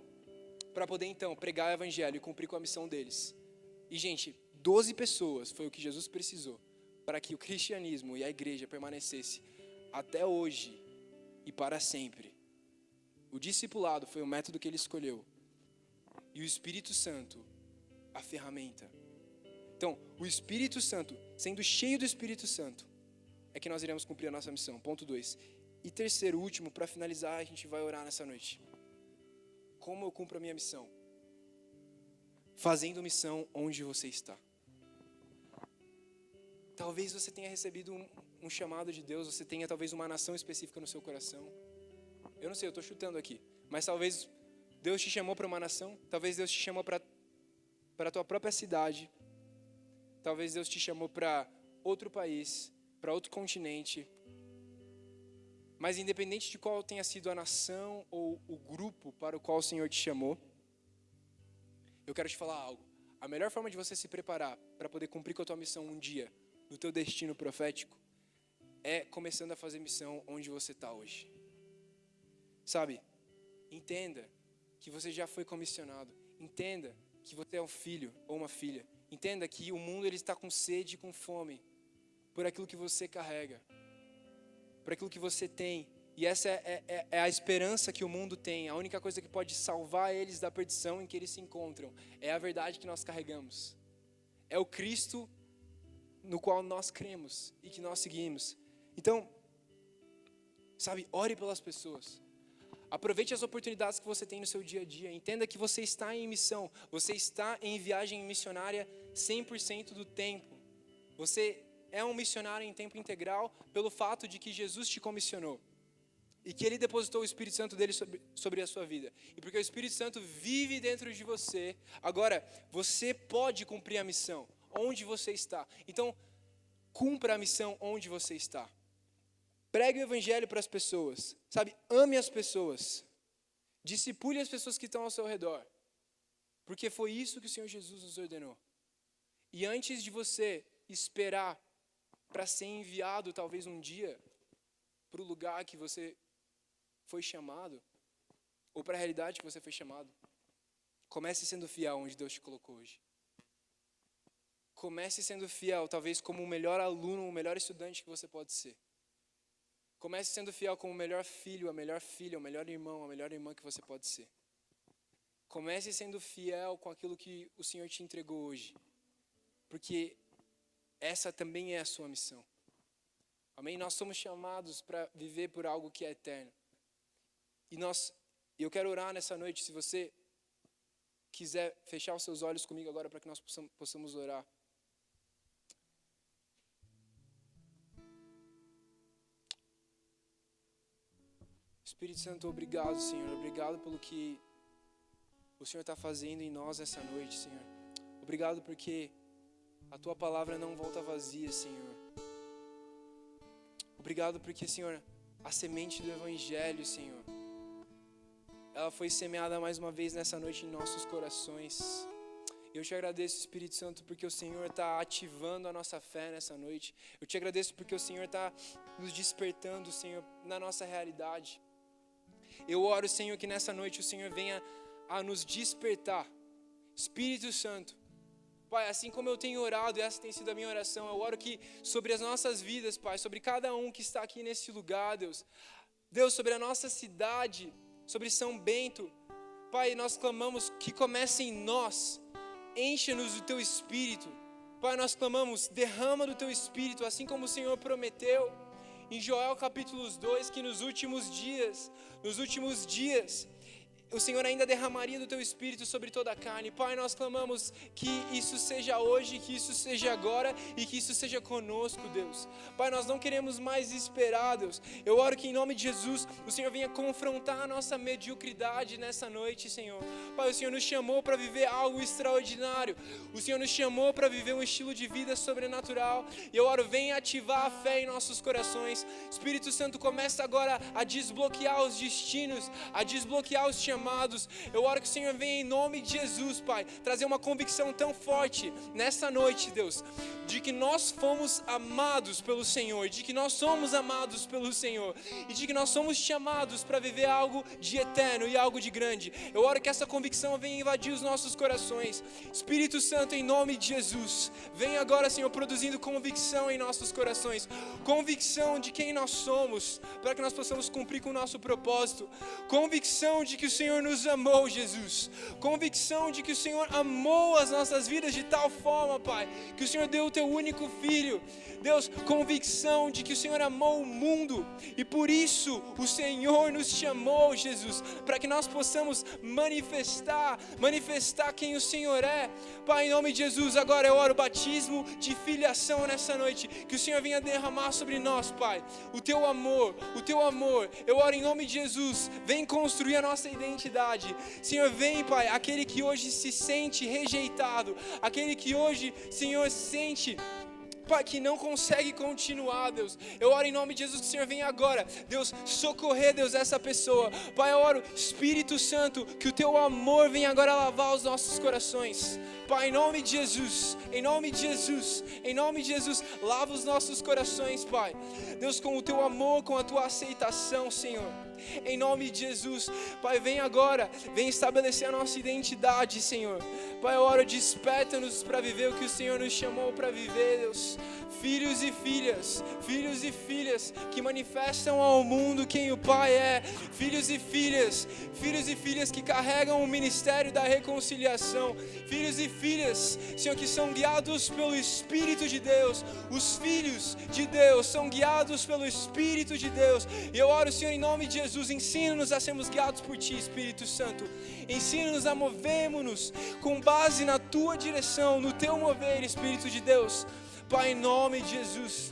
para poder então pregar o evangelho e cumprir com a missão deles. E gente, 12 pessoas foi o que Jesus precisou para que o cristianismo e a igreja permanecesse até hoje e para sempre. O discipulado foi o método que ele escolheu. E o Espírito Santo, a ferramenta. Então, o Espírito Santo, sendo cheio do Espírito Santo, é que nós iremos cumprir a nossa missão. Ponto 2. E terceiro, último, para finalizar, a gente vai orar nessa noite. Como eu cumpro a minha missão? Fazendo missão onde você está. Talvez você tenha recebido um chamado de Deus, você tenha talvez uma nação específica no seu coração. Eu não sei, eu estou chutando aqui. Mas talvez Deus te chamou para uma nação, talvez Deus te chamou para a tua própria cidade. Talvez Deus te chamou para outro país, para outro continente. Mas independente de qual tenha sido a nação ou o grupo para o qual o Senhor te chamou, eu quero te falar algo. A melhor forma de você se preparar para poder cumprir com a tua missão um dia, no teu destino profético, é começando a fazer missão onde você está hoje. Sabe? Entenda que você já foi comissionado. Entenda que você é um filho ou uma filha. Entenda que o mundo ele está com sede e com fome por aquilo que você carrega, por aquilo que você tem. E essa é a esperança que o mundo tem. A única coisa que pode salvar eles da perdição em que eles se encontram é a verdade que nós carregamos. É o Cristo no qual nós cremos e que nós seguimos. Então, sabe, ore pelas pessoas. Aproveite as oportunidades que você tem no seu dia a dia. Entenda que você está em missão. Você está em viagem missionária 100% do tempo. Você é um missionário em tempo integral pelo fato de que Jesus te comissionou. E que Ele depositou o Espírito Santo dele sobre a sua vida. E porque o Espírito Santo vive dentro de você, agora você pode cumprir a missão onde você está. Então, cumpra a missão onde você está. Pregue o evangelho para as pessoas, sabe? Ame as pessoas. Discipule as pessoas que estão ao seu redor. Porque foi isso que o Senhor Jesus nos ordenou. E antes de você esperar para ser enviado, talvez um dia, para o lugar que você foi chamado, ou para a realidade que você foi chamado, comece sendo fiel onde Deus te colocou hoje. Comece sendo fiel, talvez como o melhor aluno, o melhor estudante que você pode ser. Comece sendo fiel como o melhor filho, a melhor filha, o melhor irmão, a melhor irmã que você pode ser. Comece sendo fiel com aquilo que o Senhor te entregou hoje. Porque essa também é a sua missão. Amém? Nós somos chamados para viver por algo que é eterno. E eu quero orar nessa noite, se você quiser fechar os seus olhos comigo agora para que nós possamos orar. Espírito Santo, obrigado, Senhor. Obrigado pelo que o Senhor está fazendo em nós essa noite, Senhor. Obrigado porque a Tua palavra não volta vazia, Senhor. Obrigado porque, Senhor, a semente do Evangelho, Senhor, ela foi semeada mais uma vez nessa noite em nossos corações. Eu te agradeço, Espírito Santo, porque o Senhor está ativando a nossa fé nessa noite. Eu te agradeço porque o Senhor está nos despertando, Senhor, na nossa realidade. Eu oro, Senhor, que nessa noite o Senhor venha a nos despertar. Espírito Santo, Pai, assim como eu tenho orado, e essa tem sido a minha oração, eu oro que sobre as nossas vidas, Pai, sobre cada um que está aqui nesse lugar, Deus, sobre a nossa cidade, sobre São Bento, Pai, nós clamamos que comece em nós, encha-nos do Teu Espírito, Pai, nós clamamos, derrama do Teu Espírito, assim como o Senhor prometeu, em Joel capítulo 2, que nos últimos dias, o Senhor ainda derramaria do Teu Espírito sobre toda a carne. Pai, nós clamamos que isso seja hoje, que isso seja agora e que isso seja conosco, Deus. Pai, nós não queremos mais esperar, Deus. Eu oro que em nome de Jesus o Senhor venha confrontar a nossa mediocridade nessa noite, Senhor. Pai, o Senhor nos chamou para viver algo extraordinário. O Senhor nos chamou para viver um estilo de vida sobrenatural. E eu oro, venha ativar a fé em nossos corações. Espírito Santo, começa agora a desbloquear os destinos, a desbloquear os chamados. Eu oro que o Senhor venha em nome de Jesus, Pai, trazer uma convicção tão forte nessa noite, Deus, de que nós fomos amados pelo Senhor, de que nós somos amados pelo Senhor e de que nós somos chamados para viver algo de eterno e algo de grande. Eu oro que essa convicção venha invadir os nossos corações. Espírito Santo, em nome de Jesus, vem agora, Senhor, produzindo convicção em nossos corações, convicção de quem nós somos, para que nós possamos cumprir com o nosso propósito, convicção de que o Senhor nos amou, Jesus, convicção de que o Senhor amou as nossas vidas de tal forma, Pai, que o Senhor deu o Teu único Filho. Deus, convicção de que o Senhor amou o mundo e por isso o Senhor nos chamou, Jesus, para que nós possamos manifestar quem o Senhor é. Pai, em nome de Jesus, agora eu oro o batismo de filiação nessa noite, que o Senhor venha derramar sobre nós, Pai, o Teu amor, eu oro em nome de Jesus, vem construir a nossa identidade. Senhor, vem, Pai, aquele que hoje se sente rejeitado, aquele que hoje, Senhor, sente, Pai, que não consegue continuar, Deus. Eu oro em nome de Jesus que o Senhor venha agora, Deus, socorrer, Deus, essa pessoa. Pai, eu oro, Espírito Santo, que o Teu amor venha agora lavar os nossos corações. Pai, em nome de Jesus, lava os nossos corações, Pai. Deus, com o Teu amor, com a Tua aceitação, Senhor. Em nome de Jesus, Pai, vem agora, vem estabelecer a nossa identidade, Senhor. Pai, eu oro, desperta-nos para viver o que o Senhor nos chamou para viver, Deus. Filhos e filhas que manifestam ao mundo quem o Pai é. Filhos e filhas que carregam o ministério da reconciliação. Filhos e filhas, Senhor, que são guiados pelo Espírito de Deus. Os filhos de Deus são guiados pelo Espírito de Deus. E eu oro, Senhor, em nome de Jesus, ensina-nos a sermos guiados por Ti, Espírito Santo. Ensina-nos a movermos-nos com base na Tua direção, no Teu mover, Espírito de Deus. Pai, em nome de Jesus.